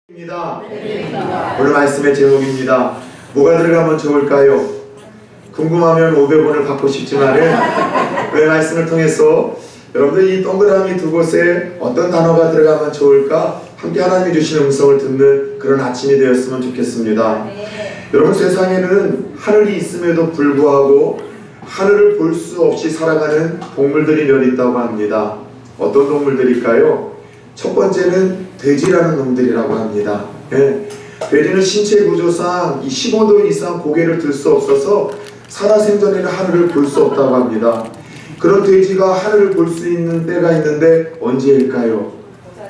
입니다. 오늘 말씀의 제목입니다. 뭐가 들어가면 좋을까요? 궁금하면 500원을 받고 싶지만은 그 말씀을 통해서 여러분들 이 동그라미 두 곳에 어떤 단어가 들어가면 좋을까 함께 하나님이 주시는 음성을 듣는 그런 아침이 되었으면 좋겠습니다. 여러분, 세상에는 하늘이 있음에도 불구하고 하늘을 볼 수 없이 살아가는 동물들이 몇 있다고 합니다. 어떤 동물들일까요? 첫 번째는 돼지라는 놈들이라고 합니다. 돼지는 신체 구조상 15도 이상 고개를 들 수 없어서 살아생전에는 하늘을 볼 수 없다고 합니다. 그런 돼지가 하늘을 볼 수 있는 때가 있는데 언제일까요?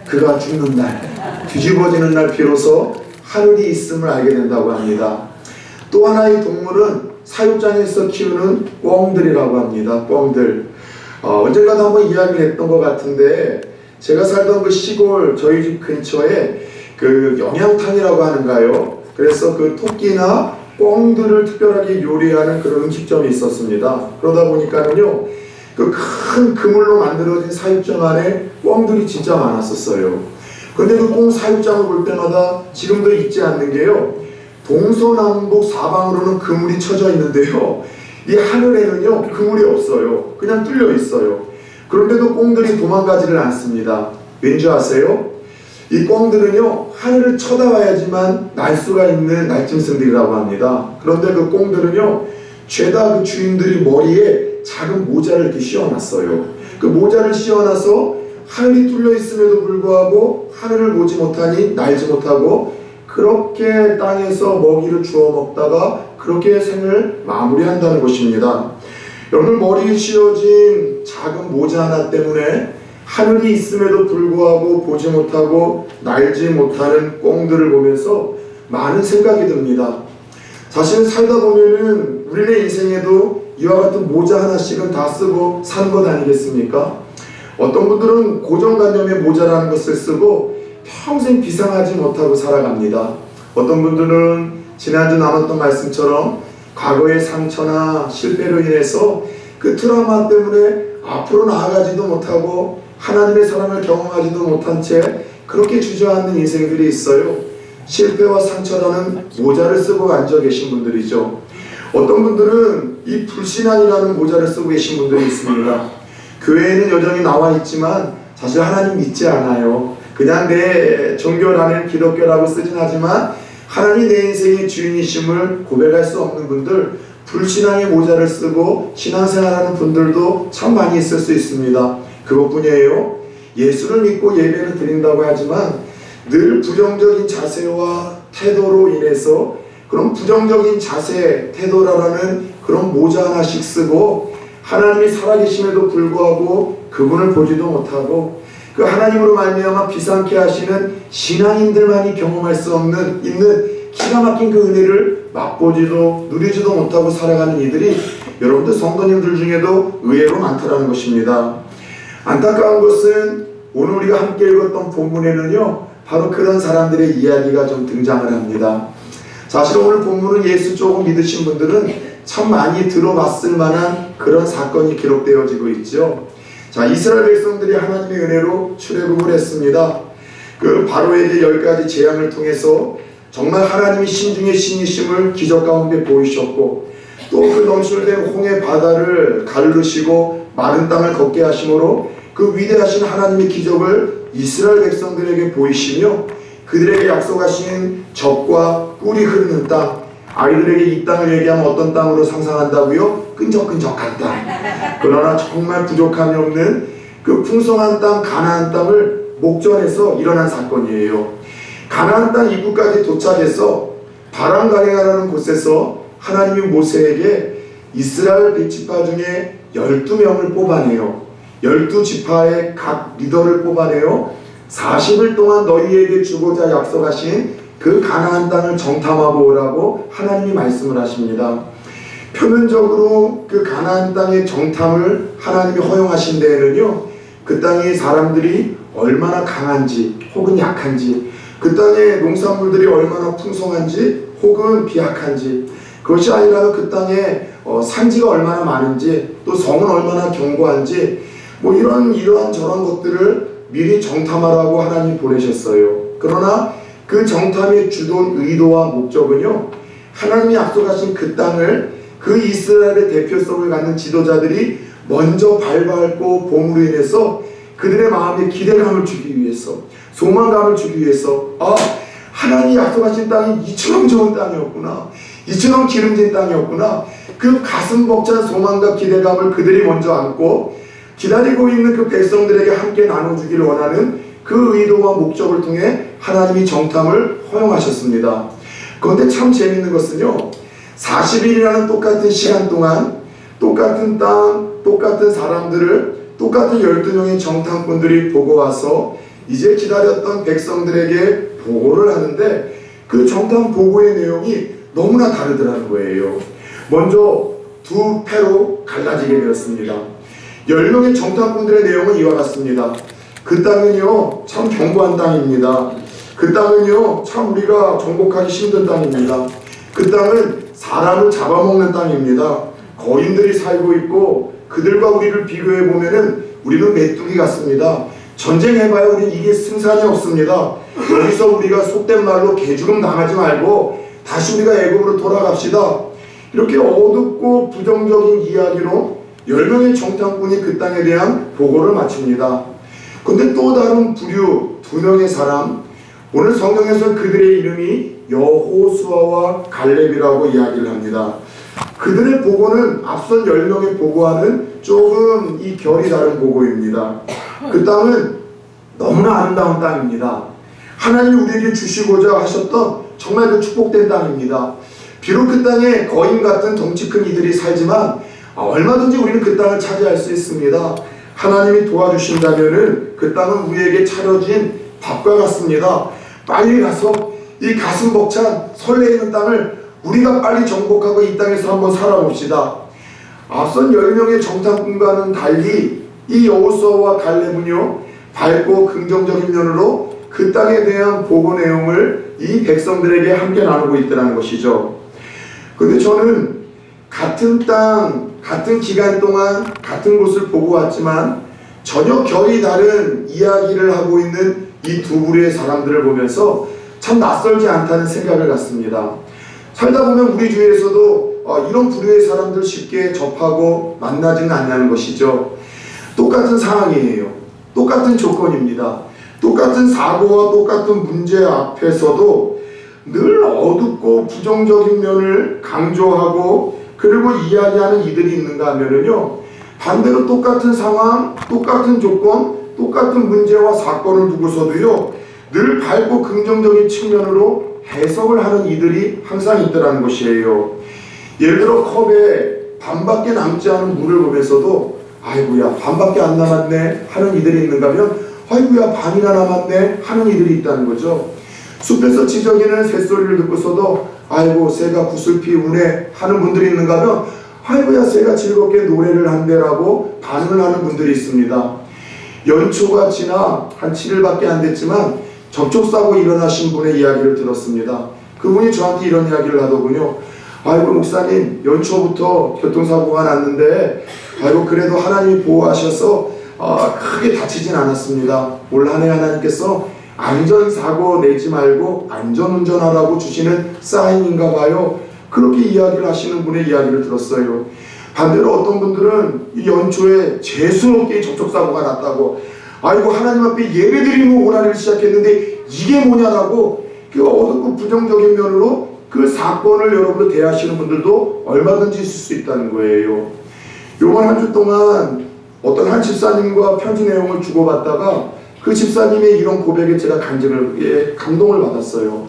그가 죽는 날, 뒤집어지는 날 비로소 하늘이 있음을 알게 된다고 합니다. 또 하나의 동물은 사육장에서 키우는 꿩들이라고 합니다. 꿩들. 언젠가도 한번 이야기를 했던 것 같은데, 제가 살던 그 시골 저희 집 근처에 그 영양탕이라고 하는가요? 그래서 그 토끼나 꿩들을 특별하게 요리하는 그런 음식점이 있었습니다. 그러다 보니까는요, 그 큰 그물로 만들어진 사육장 안에 꿩들이 진짜 많았었어요. 근데 그 꿩 사육장을 볼 때마다 지금도 잊지 않는 게요, 동서남북 사방으로는 그물이 쳐져 있는데요, 이 하늘에는요 그물이 없어요. 그냥 뚫려 있어요. 그런데도 꿩들이 도망가지를 않습니다. 왠지 아세요? 이 꿩들은요 하늘을 쳐다봐야지만 날 수가 있는 날짐승들이라고 합니다. 그런데 그 꿩들은요 죄다 그 주인들이 머리에 작은 모자를 이렇게 씌워놨어요. 그 모자를 씌워놔서 하늘이 뚫려 있음에도 불구하고 하늘을 보지 못하니 날지 못하고 그렇게 땅에서 먹이를 주워 먹다가 그렇게 생을 마무리한다는 것입니다. 여러분, 머리에 씌워진 작은 모자 하나 때문에 하늘이 있음에도 불구하고 보지 못하고 날지 못하는 꿩들을 보면서 많은 생각이 듭니다. 사실 살다 보면은 우리네 인생에도 이와 같은 모자 하나씩은 다 쓰고 사는 것 아니겠습니까? 어떤 분들은 고정관념의 모자라는 것을 쓰고 평생 비상하지 못하고 살아갑니다. 어떤 분들은 지난주 나눴던 말씀처럼 과거의 상처나 실패로 인해서 그 트라우마 때문에 앞으로 나아가지도 못하고 하나님의 사랑을 경험하지도 못한 채 그렇게 주저앉는 인생들이 있어요. 실패와 상처라는 모자를 쓰고 앉아 계신 분들이죠. 어떤 분들은 이 불신앙이라는 모자를 쓰고 계신 분들이 있습니다. 교회에는 여전히 나와 있지만 사실 하나님 믿지 않아요. 그냥 내 종교라는 기독교라고 쓰진 하지만 하나님 내 인생의 주인이심을 고백할 수 없는 분들, 불신앙의 모자를 쓰고 신앙생활하는 분들도 참 많이 있을 수 있습니다. 그것뿐이에요. 예수를 믿고 예배를 드린다고 하지만 늘 부정적인 자세와 태도로 인해서 그런 부정적인 자세, 태도라는 그런 모자 하나씩 쓰고 하나님이 살아계심에도 불구하고 그분을 보지도 못하고 그 하나님으로 말미암아 비상케 하시는 신앙인들만이 경험할 수 없는 있는 기가 막힌 그 은혜를 맛보지도 누리지도 못하고 살아가는 이들이 여러분들 성도님들 중에도 의외로 많다라는 것입니다. 안타까운 것은 오늘 우리가 함께 읽었던 본문에는요 바로 그런 사람들의 이야기가 좀 등장을 합니다. 사실 오늘 본문은 예수 조금 믿으신 분들은 참 많이 들어봤을 만한 그런 사건이 기록되어지고 있죠. 자, 이스라엘 백성들이 하나님의 은혜로 출애굽을 했습니다. 그 바로에게 10가지 재앙을 통해서 정말 하나님이 신중의 신이심을 기적 가운데 보이셨고 또 그 넘실된 홍해 바다를 가르시고 마른 땅을 걷게 하심으로 그 위대하신 하나님의 기적을 이스라엘 백성들에게 보이시며 그들에게 약속하신 젖과 꿀이 흐르는 땅, 아이들에게 이 땅을 얘기하면 어떤 땅으로 상상한다고요? 끈적끈적한 땅. 그러나 정말 부족함이 없는 그 풍성한 땅 가나안 땅을 목전에서 일어난 사건이에요. 가나안 땅 입구까지 도착해서 바람가레가라는 곳에서 하나님이 모세에게 이스라엘 100지파 중에 12명을 뽑아내요. 12지파의 각 리더를 뽑아내요. 40일 동안 너희에게 주고자 약속하신 그 가나안 땅을 정탐하고 오라고 하나님이 말씀을 하십니다. 표면적으로 그 가나안 땅의 정탐을 하나님이 허용하신 데에는요, 그 땅의 사람들이 얼마나 강한지 혹은 약한지, 그 땅의 농산물들이 얼마나 풍성한지 혹은 비약한지, 그것이 아니라 그 땅에 산지가 얼마나 많은지 또 성은 얼마나 견고한지 이러한 저런 것들을 미리 정탐하라고 하나님이 보내셨어요. 그러나 그 정탐의 주돈 의도와 목적은요, 하나님이 약속하신 그 땅을 그 이스라엘의 대표성을 갖는 지도자들이 먼저 밟아밟고 봄으로 인해서 그들의 마음에 기대감을 주기 위해서, 소망감을 주기 위해서, 하나님이 약속하신 땅이 이처럼 좋은 땅이었구나, 이처럼 기름진 땅이었구나, 그 가슴 벅찬 소망과 기대감을 그들이 먼저 안고 기다리고 있는 그 백성들에게 함께 나눠주기를 원하는 그 의도와 목적을 통해 하나님이 정탐을 허용하셨습니다. 그런데 참 재밌는 것은요, 40일이라는 똑같은 시간 동안 똑같은 땅, 똑같은 사람들을 똑같은 12명의 정탐꾼들이 보고 와서 이제 기다렸던 백성들에게 보고를 하는데, 그 정탐 보고의 내용이 너무나 다르더라는 거예요. 먼저 두 패로 갈라지게 되었습니다. 10명의 정탐꾼들의 내용은 이와 같습니다. 그 땅은요, 참 견고한 땅입니다. 그 땅은요, 참 우리가 정복하기 힘든 땅입니다. 그 땅은 사람을 잡아먹는 땅입니다. 거인들이 살고 있고 그들과 우리를 비교해 보면은 우리는 메뚜기 같습니다. 전쟁해봐야 우리는 이게 승산이 없습니다. 여기서 우리가 속된 말로 개죽음 당하지 말고 다시 우리가 애굽으로 돌아갑시다. 이렇게 어둡고 부정적인 이야기로 10명의 정탐꾼이 그 땅에 대한 보고를 마칩니다. 근데 또 다른 부류 2명의 사람, 오늘 성경에서 그들의 이름이 여호수아와 갈렙이라고 이야기를 합니다. 그들의 보고는 앞선 10명의 보고와는 조금 이 결이 다른 보고입니다. 그 땅은 너무나 아름다운 땅입니다. 하나님이 우리에게 주시고자 하셨던 정말 그 축복된 땅입니다. 비록 그 땅에 거인 같은 덩치 큰 이들이 살지만 얼마든지 우리는 그 땅을 차지할 수 있습니다. 하나님이 도와주신다면은 그 땅은 우리에게 차려진 밥과 같습니다. 빨리 가서 이 가슴 벅찬 설레이는 땅을 우리가 빨리 정복하고 이 땅에서 한번 살아봅시다. 앞선 10명의 정탐꾼과는 달리 이 여호수아와 갈렙은요, 밝고 긍정적인 면으로 그 땅에 대한 보고 내용을 이 백성들에게 함께 나누고 있다는 것이죠. 근데 저는 같은 땅, 같은 기간 동안 같은 곳을 보고 왔지만 전혀 결이 다른 이야기를 하고 있는 이 두 부류의 사람들을 보면서 참 낯설지 않다는 생각을 갖습니다. 살다 보면 우리 주위에서도 이런 부류의 사람들 쉽게 접하고 만나지는 않냐는 것이죠. 똑같은 상황이에요. 똑같은 조건입니다. 똑같은 사고와 똑같은 문제 앞에서도 늘 어둡고 부정적인 면을 강조하고 그리고 이야기하는 이들이 있는가 하면은요, 반대로 똑같은 상황, 똑같은 조건, 똑같은 문제와 사건을 두고서도요, 늘 밝고 긍정적인 측면으로 해석을 하는 이들이 항상 있더라는 것이에요. 예를 들어 컵에 반밖에 남지 않은 물을 보면서도 아이고야 반밖에 안 남았네 하는 이들이 있는가 하면 아이고야 반이나 남았네 하는 이들이 있다는 거죠. 숲에서 지저귀는 새소리를 듣고서도 아이고 새가 구슬피 우네 하는 분들이 있는가 하면 아이고야 새가 즐겁게 노래를 한대라고 반응을 하는 분들이 있습니다. 연초가 지나 한 7일밖에 안 됐지만 접촉사고 일어나신 분의 이야기를 들었습니다. 그분이 저한테 이런 이야기를 하더군요. 아이고 목사님, 연초부터 교통사고가 났는데 아이고 그래도 하나님이 보호하셔서 크게 다치진 않았습니다. 올 한 해 하나님께서 안전사고 내지 말고 안전운전하라고 주시는 사인인가 봐요. 그렇게 이야기를 하시는 분의 이야기를 들었어요. 반대로 어떤 분들은 이 연초에 재수없게 접촉사고가 났다고 아이고 하나님 앞에 예배드리고 고난을 시작했는데 이게 뭐냐라고 그 어둡고 부정적인 면으로 그 사건을 여러분들 대하시는 분들도 얼마든지 있을 수 있다는 거예요. 요번 한 주 동안 어떤 한 집사님과 편지 내용을 주고받다가 그 집사님의 이런 고백에 제가 감동을 받았어요.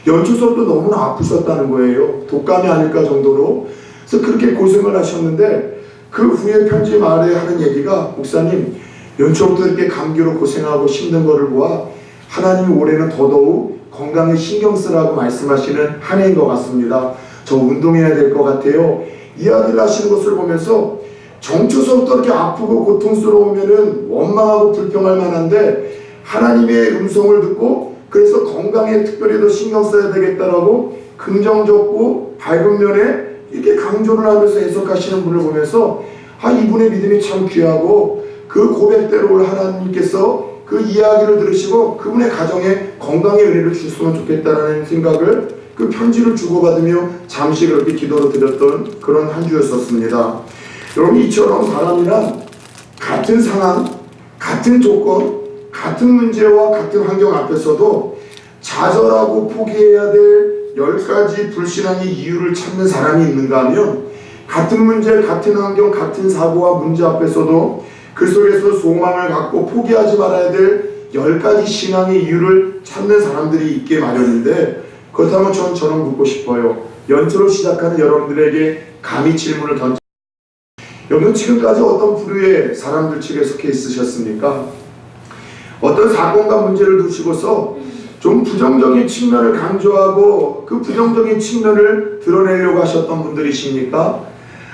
연초서도 너무나 아프셨다는 거예요. 독감이 아닐까 정도로. 그래서 그렇게 고생을 하셨는데 그 후에 편지 말에 하는 얘기가 목사님 연초부터 이렇게 감기로 고생하고 힘든 거를 보아 하나님이 올해는 더더욱 건강에 신경 쓰라고 말씀하시는 한 해인 것 같습니다. 저 운동해야 될 것 같아요. 이야기를 하시는 것을 보면서 정초서부터 이렇게 아프고 고통스러우면은 원망하고 불평할 만한데 하나님의 음성을 듣고 그래서 건강에 특별히 더 신경 써야 되겠다라고 긍정적고 밝은 면에 이렇게 강조를 하면서 해석하시는 분을 보면서 이분의 믿음이 참 귀하고 그 고백대로 하나님께서 그 그 이야기를 들으시고 그분의 가정에 건강의 은혜를 줬으면 좋겠다라는 생각을 그 편지를 주고받으며 잠시 그렇게 기도를 드렸던 그런 한 주였었습니다. 여러분, 이처럼 사람이란 같은 상황, 같은 조건, 같은 문제와 같은 환경 앞에서도 좌절하고 포기해야 될 10가지 불신앙의 이유를 찾는 사람이 있는가 하면, 같은 문제, 같은 환경, 같은 사고와 문제 앞에서도 그 속에서 소망을 갖고 포기하지 말아야 될 10가지 신앙의 이유를 찾는 사람들이 있게 마련인데, 그렇다면 저는 묻고 싶어요. 연초로 시작하는 여러분들에게 감히 질문을 던져, 여러분 지금까지 어떤 부류의 사람들 측에 속해 있으셨습니까? 어떤 사건과 문제를 두시고서 좀 부정적인 측면을 강조하고 그 부정적인 측면을 드러내려고 하셨던 분들이십니까?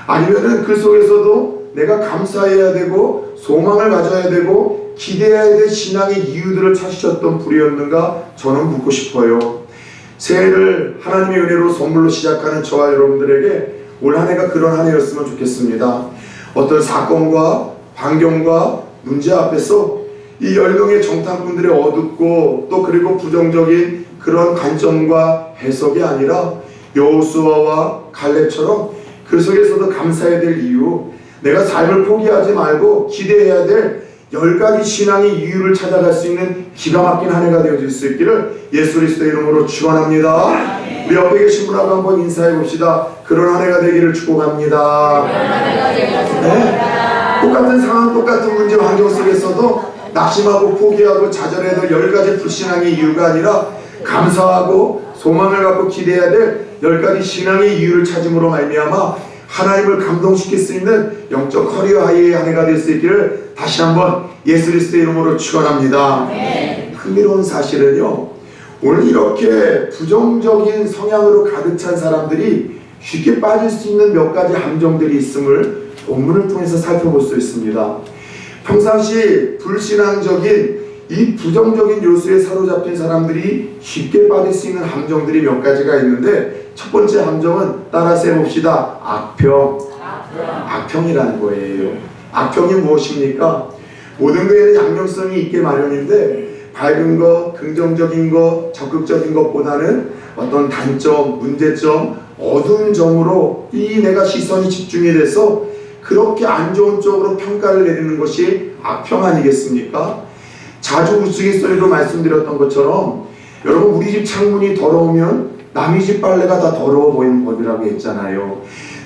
아니면은 그 속에서도 내가 감사해야 되고 소망을 가져야 되고 기대해야 될 신앙의 이유들을 찾으셨던 부류였는가? 저는 묻고 싶어요. 새해를 하나님의 은혜로 선물로 시작하는 저와 여러분들에게 올 한 해가 그런 한 해였으면 좋겠습니다. 어떤 사건과 환경과 문제 앞에서 이 10명의 정탐꾼들의 어둡고 또 그리고 부정적인 그런 관점과 해석이 아니라 여호수아와 갈렙처럼 그 속에서도 감사해야 될 이유, 내가 삶을 포기하지 말고 기대해야 될 10가지 신앙의 이유를 찾아갈 수 있는 기가 막힌 한 해가 되어질 수 있기를 예수 그리스도의 이름으로 축원합니다. 우리 옆에 계신 분하고 한번 인사해 봅시다. 그런 한 해가 되기를 축복합니다. 네. 똑같은 상황, 똑같은 문제 환경 속에서도 낙심하고 포기하고 좌절해야 될 10가지 불신앙의 이유가 아니라 감사하고 소망을 갖고 기대해야 될 10가지 신앙의 이유를 찾음으로 말미암아 하나님을 감동시킬 수 있는 영적 커리어 하이의 한 해가 될 수 있기를 다시 한번 예수 그리스도의 이름으로 축원합니다. 네. 흥미로운 사실은요, 오늘 이렇게 부정적인 성향으로 가득 찬 사람들이 쉽게 빠질 수 있는 몇 가지 함정들이 있음을 본문을 통해서 살펴볼 수 있습니다. 평상시 불신앙적인 이 부정적인 요소에 사로잡힌 사람들이 쉽게 빠질 수 있는 함정들이 몇 가지가 있는데, 첫 번째 함정은 따라서 해봅시다. 악평이라는 거예요. 악평이 무엇입니까? 모든 것에는 양면성이 있게 마련인데, 밝은 것, 긍정적인 것, 적극적인 것보다는 어떤 단점, 문제점, 어두운 점으로 이 내가 시선이 집중이 돼서 그렇게 안 좋은 쪽으로 평가를 내리는 것이 악평 아니겠습니까? 자주 우스갯소리로 말씀드렸던 것처럼, 여러분 우리 집 창문이 더러우면 남의 집 빨래가 다 더러워 보이는 법이라고 했잖아요.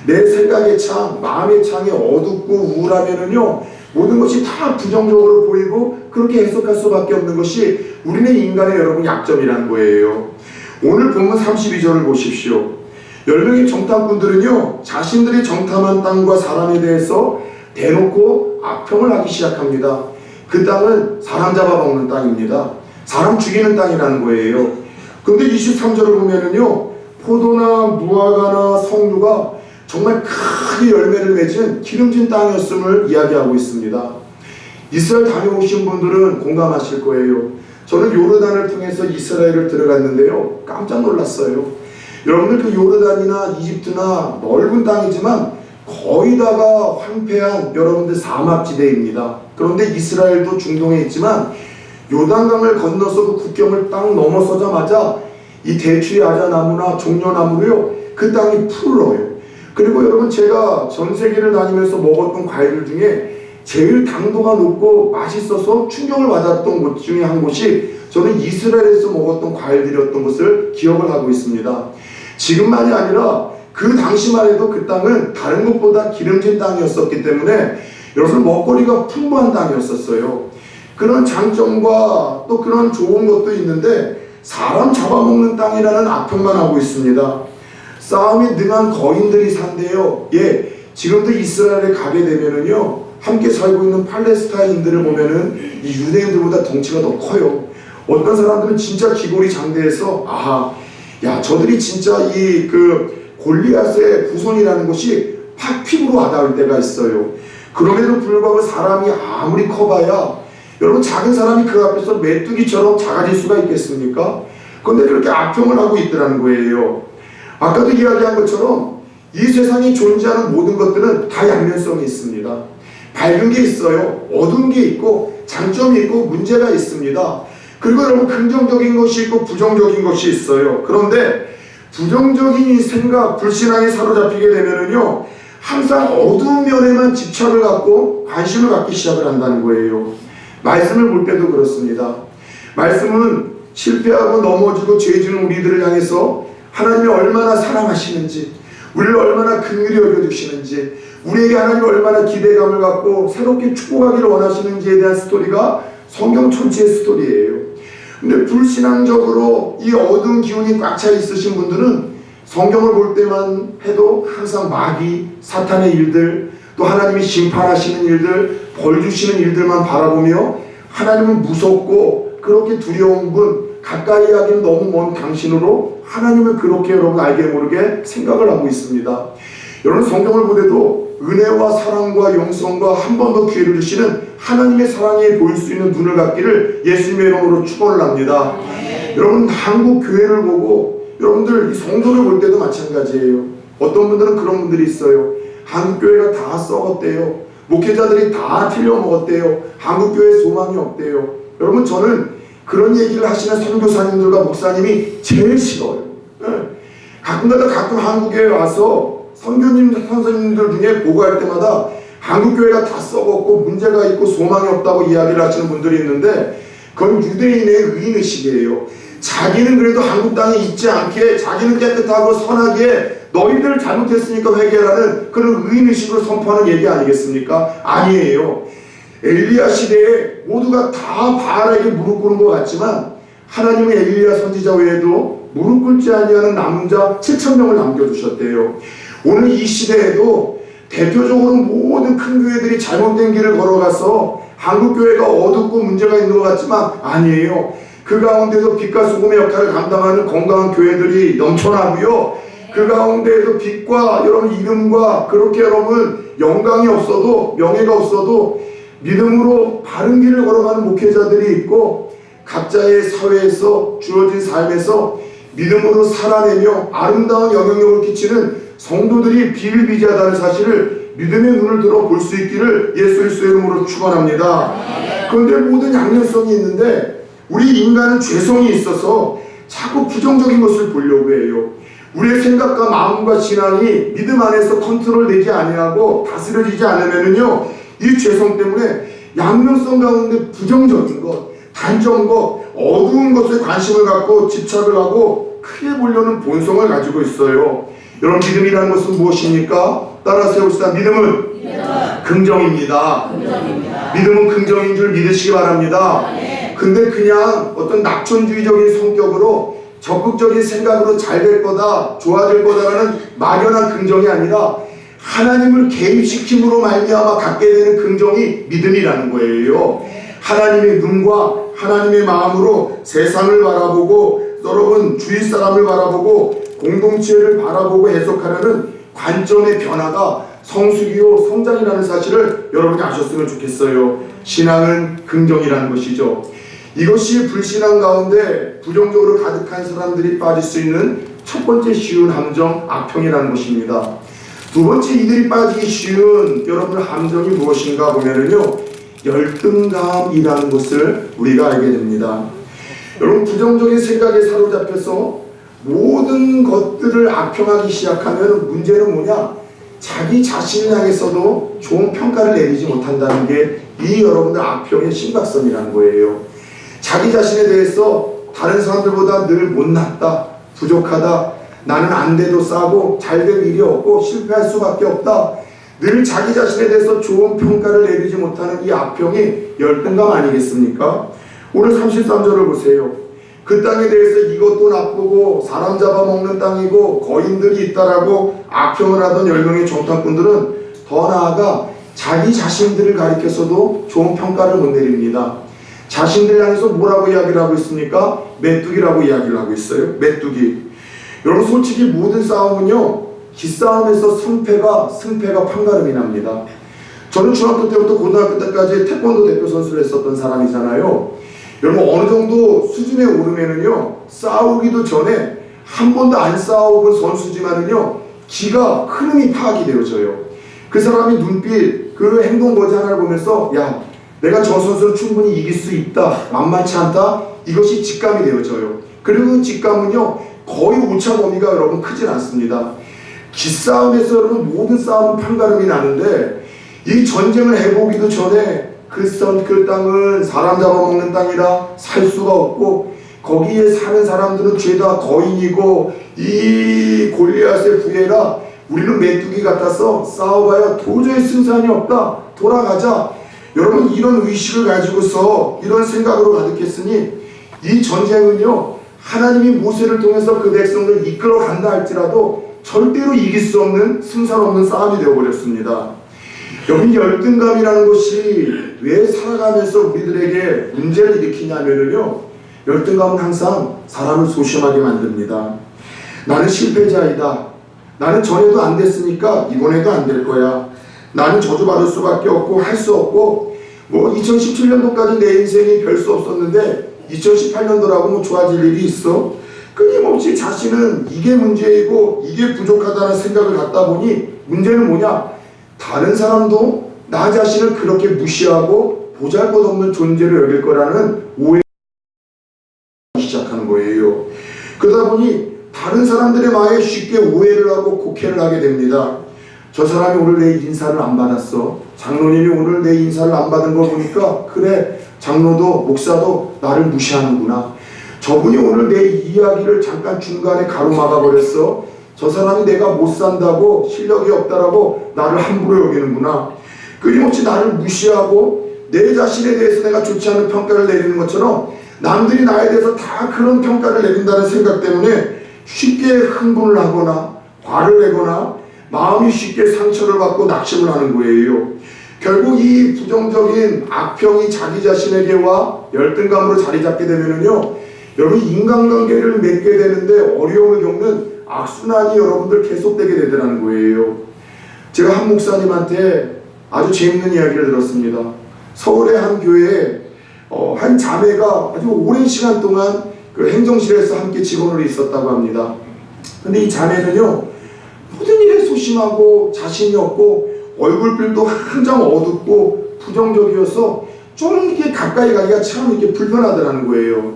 내 생각의 창, 마음의 창이 어둡고 우울하면은요, 모든 것이 다 부정적으로 보이고 그렇게 해석할 수밖에 없는 것이 우리는 인간의 여러분 약점이라는 거예요. 오늘 본문 32절을 보십시오. 10명의 정탐꾼들은요, 자신들이 정탐한 땅과 사람에 대해서 대놓고 악평을 하기 시작합니다. 그 땅은 사람 잡아먹는 땅입니다. 사람 죽이는 땅이라는 거예요. 근데 23절을 보면은요, 포도나 무화과나 석류가 정말 크게 열매를 맺은 기름진 땅이었음을 이야기하고 있습니다. 이스라엘 다녀오신 분들은 공감하실 거예요. 저는 요르단을 통해서 이스라엘을 들어갔는데요, 깜짝 놀랐어요. 여러분들 그 요르단이나 이집트나 넓은 땅이지만 거의 다가 황폐한 여러분들 사막지대입니다. 그런데 이스라엘도 중동에 있지만 요단강을 건너서 그 국경을 딱 넘어서자마자 이 대추의 아자나무나 종려나무로요, 그 땅이 푸르러요. 그리고 여러분, 제가 전 세계를 다니면서 먹었던 과일들 중에 제일 당도가 높고 맛있어서 충격을 받았던 곳 중에 한 곳이 저는 이스라엘에서 먹었던 과일들이었던 것을 기억을 하고 있습니다. 지금만이 아니라 그 당시만 해도 그 땅은 다른 곳보다 기름진 땅이었었기 때문에 여러분 먹거리가 풍부한 땅이었었어요. 그런 장점과 또 그런 좋은 것도 있는데, 사람 잡아먹는 땅이라는 악평만 하고 있습니다. 싸움에 능한 거인들이 산대요. 예, 지금도 이스라엘에 가게 되면은요, 함께 살고 있는 팔레스타인들을 보면은 이 유대인들보다 덩치가 더 커요. 어떤 사람들은 진짜 기골이 장대해서, 아하, 야, 저들이 진짜 이 골리앗의 후손이라는 것이 피부로 와닿을 때가 있어요. 그럼에도 불구하고 사람이 아무리 커봐야, 여러분 작은 사람이 그 앞에서 메뚜기처럼 작아질 수가 있겠습니까? 그런데 그렇게 악평을 하고 있더라는 거예요. 아까도 이야기한 것처럼 이 세상에 존재하는 모든 것들은 다 양면성이 있습니다. 밝은 게 있어요. 어두운 게 있고 장점이 있고 문제가 있습니다. 그리고 여러분 긍정적인 것이 있고 부정적인 것이 있어요. 그런데 부정적인 생각, 불신앙에 사로잡히게 되면은요, 항상 어두운 면에만 집착을 갖고 관심을 갖기 시작을 한다는 거예요. 말씀을 볼 때도 그렇습니다. 말씀은 실패하고 넘어지고 죄지은 우리들을 향해서 하나님이 얼마나 사랑하시는지, 우리를 얼마나 긍휼히 여겨주시는지, 우리에게 하나님이 얼마나 기대감을 갖고 새롭게 축복하기를 원하시는지에 대한 스토리가 성경 전체의 스토리예요. 근데 불신앙적으로 이 어두운 기운이 꽉 차 있으신 분들은 성경을 볼 때만 해도 항상 마귀, 사탄의 일들, 또 하나님이 심판하시는 일들, 벌 주시는 일들만 바라보며 하나님은 무섭고 그렇게 두려운 분, 가까이 하기는 너무 먼 당신으로 하나님을 그렇게 여러분 알게 모르게 생각을 하고 있습니다. 여러분 성경을 보더라도 은혜와 사랑과 영성과 한 번 더 기회를 주시는 하나님의 사랑에 보일 수 있는 눈을 갖기를 예수님의 이름으로 축원을 합니다. 여러분 한국 교회를 보고 여러분들 이 성도를 볼 때도 마찬가지예요. 어떤 분들은 그런 분들이 있어요. 한국 교회가 다 썩었대요. 목회자들이 다 틀려먹었대요. 한국 교회에 소망이 없대요. 여러분 저는 그런 얘기를 하시는 선교사님들과 목사님이 제일 싫어요. 가끔가다 가끔 한국에 와서 선교님들 중에 보고할 때마다 한국교회가 다 썩었고 문제가 있고 소망이 없다고 이야기를 하시는 분들이 있는데 그건 유대인의 의인의식이에요. 자기는 그래도 한국 땅에 있지 않게 자기는 깨끗하고 선하게 너희들 잘못했으니까 회개하라는 그런 의인의식을 선포하는 얘기 아니겠습니까? 아니에요. 엘리야 시대에 모두가 다 바알에게 무릎 꿇은 것 같지만 하나님은 엘리야 선지자 외에도 무릎 꿇지 아니하는 남자 7,000명을 남겨주셨대요. 오늘 이 시대에도 대표적으로 모든 큰 교회들이 잘못된 길을 걸어가서 한국교회가 어둡고 문제가 있는 것 같지만 아니에요. 그 가운데도 빛과 소금의 역할을 감당하는 건강한 교회들이 넘쳐나고요. 그 가운데에도 빛과 여러분 이름과 그렇게 여러분 영광이 없어도 명예가 없어도 믿음으로 바른 길을 걸어가는 목회자들이 있고 각자의 사회에서 주어진 삶에서 믿음으로 살아내며 아름다운 영향력을 끼치는 성도들이 비일비재하다는 사실을 믿음의 눈을 들어 볼 수 있기를 예수 그리스도의 이름으로 축원합니다. 그런데 모든 양면성이 있는데 우리 인간은 죄성이 있어서 자꾸 부정적인 것을 보려고 해요. 우리의 생각과 마음과 신앙이 믿음 안에서 컨트롤되지 아니하고 다스려지지 않으면은요, 이 죄성 때문에 양면성 가운데 부정적인 것, 단정 것, 어두운 것에 관심을 갖고 집착을 하고 크게 보려는 본성을 가지고 있어요. 여러분 믿음이라는 것은 무엇입니까? 따라 세웁시다. 믿음은 긍정입니다. 믿음은 긍정인 줄 믿으시기 바랍니다. 근데 그냥 어떤 낙천주의적인 성격으로 적극적인 생각으로 잘 될 거다, 좋아질 거다라는 막연한 긍정이 아니라 하나님을 개입시킴으로 말미암아 갖게 되는 긍정이 믿음이라는 거예요. 하나님의 눈과 하나님의 마음으로 세상을 바라보고 여러분 주위 사람을 바라보고 공동체를 바라보고 해석하려는 관점의 변화가 성숙이요 성장이라는 사실을 여러분이 아셨으면 좋겠어요. 신앙은 긍정이라는 것이죠. 이것이 불신앙 가운데 부정적으로 가득한 사람들이 빠질 수 있는 첫 번째 쉬운 함정, 악평이라는 것입니다. 두 번째 이들이 빠지기 쉬운 여러분 함정이 무엇인가 보면은요, 열등감이라는 것을 우리가 알게 됩니다. 여러분 부정적인 생각에 사로잡혀서 모든 것들을 악평하기 시작하면 문제는 뭐냐? 자기 자신을 향해서도 좋은 평가를 내리지 못한다는 게 이 여러분들 악평의 심각성이라는 거예요. 자기 자신에 대해서 다른 사람들보다 늘 못났다, 부족하다, 나는 안 돼도 싸고 잘 될 일이 없고 실패할 수밖에 없다, 늘 자기 자신에 대해서 좋은 평가를 내리지 못하는 이 악평이 열등감 아니겠습니까? 오늘 33절을 보세요. 그 땅에 대해서 이것도 나쁘고 사람 잡아먹는 땅이고 거인들이 있다라고 악평을 하던 10명의 정탐꾼들은 더 나아가 자기 자신들을 가리켜서도 좋은 평가를 못 내립니다. 자신들 향해서 뭐라고 이야기를 하고 있습니까? 메뚜기라고 이야기를 하고 있어요. 메뚜기. 여러분 솔직히 모든 싸움은요, 기싸움에서 승패가 판가름이 납니다. 저는 중학교 때부터 고등학교 때까지 태권도 대표 선수를 했었던 사람이잖아요. 여러분 어느 정도 수준에 오르면은요, 싸우기도 전에 한 번도 안 싸워본 선수지만은요, 기가 흐름이 파악이 되어져요. 그 사람이 눈빛, 그 행동 거지 하나를 보면서 야, 내가 저 선수를 충분히 이길 수 있다, 만만치 않다, 이것이 직감이 되어져요. 그리고 그 직감은요 거의 오차 범위가 여러분 크진 않습니다. 기싸움에서 여러분 모든 싸움은 판가름이 나는데, 이 전쟁을 해보기도 전에 그 땅은 사람 잡아먹는 땅이라 살 수가 없고, 거기에 사는 사람들은 죄다 거인이고, 이 골리앗의 부해라 우리는 메뚜기 같아서 싸워봐야 도저히 승산이 없다, 돌아가자. 여러분 이런 의식을 가지고서 이런 생각으로 가득했으니, 이 전쟁은요 하나님이 모세를 통해서 그 백성을 이끌어 간다 할지라도 절대로 이길 수 없는, 승산 없는 싸움이 되어버렸습니다. 여러분 열등감이라는 것이 왜 살아가면서 우리들에게 문제를 일으키냐면요, 열등감은 항상 사람을 소심하게 만듭니다. 나는 실패자이다, 나는 전에도 안 됐으니까 이번에도 안 될 거야, 나는 저주받을 수밖에 없고 할 수 없고, 뭐 2017년도까지 내 인생이 별 수 없었는데 2018년도라고 뭐 좋아질 일이 있어? 끊임없이 자신은 이게 문제이고 이게 부족하다는 생각을 갖다 보니, 문제는 뭐냐? 다른 사람도 나 자신을 그렇게 무시하고 보잘것없는 존재로 여길 거라는 오해를 시작하는 거예요. 그러다 보니 다른 사람들의 말에 쉽게 오해를 하고 곡해를 하게 됩니다. 저 사람이 오늘 내 인사를 안 받았어, 장로님이 오늘 내 인사를 안 받은 거 보니까 그래, 장로도 목사도 나를 무시하는구나, 저분이 오늘 내 이야기를 잠깐 중간에 가로막아 버렸어, 저 사람이 내가 못 산다고 실력이 없다라고 나를 함부로 여기는구나, 끊임없이 나를 무시하고 내 자신에 대해서 내가 좋지 않은 평가를 내리는 것처럼 남들이 나에 대해서 다 그런 평가를 내린다는 생각 때문에 쉽게 흥분을 하거나 화를 내거나 마음이 쉽게 상처를 받고 낙심을 하는 거예요. 결국 이 부정적인 악평이 자기 자신에게와 열등감으로 자리 잡게 되면은요, 여러분 인간관계를 맺게 되는데 어려움을 겪는 악순환이 여러분들 계속되게 되더라는 거예요. 제가 한 목사님한테 아주 재밌는 이야기를 들었습니다. 서울의 한 교회에 한 자매가 아주 오랜 시간 동안 그 행정실에서 함께 직원으로 있었다고 합니다. 근데 이 자매는요 모든 일에 소심하고 자신이 없고 얼굴빛도 항상 어둡고 부정적이어서 좀 이렇게 가까이 가기가 참 이렇게 불편하더라는 거예요.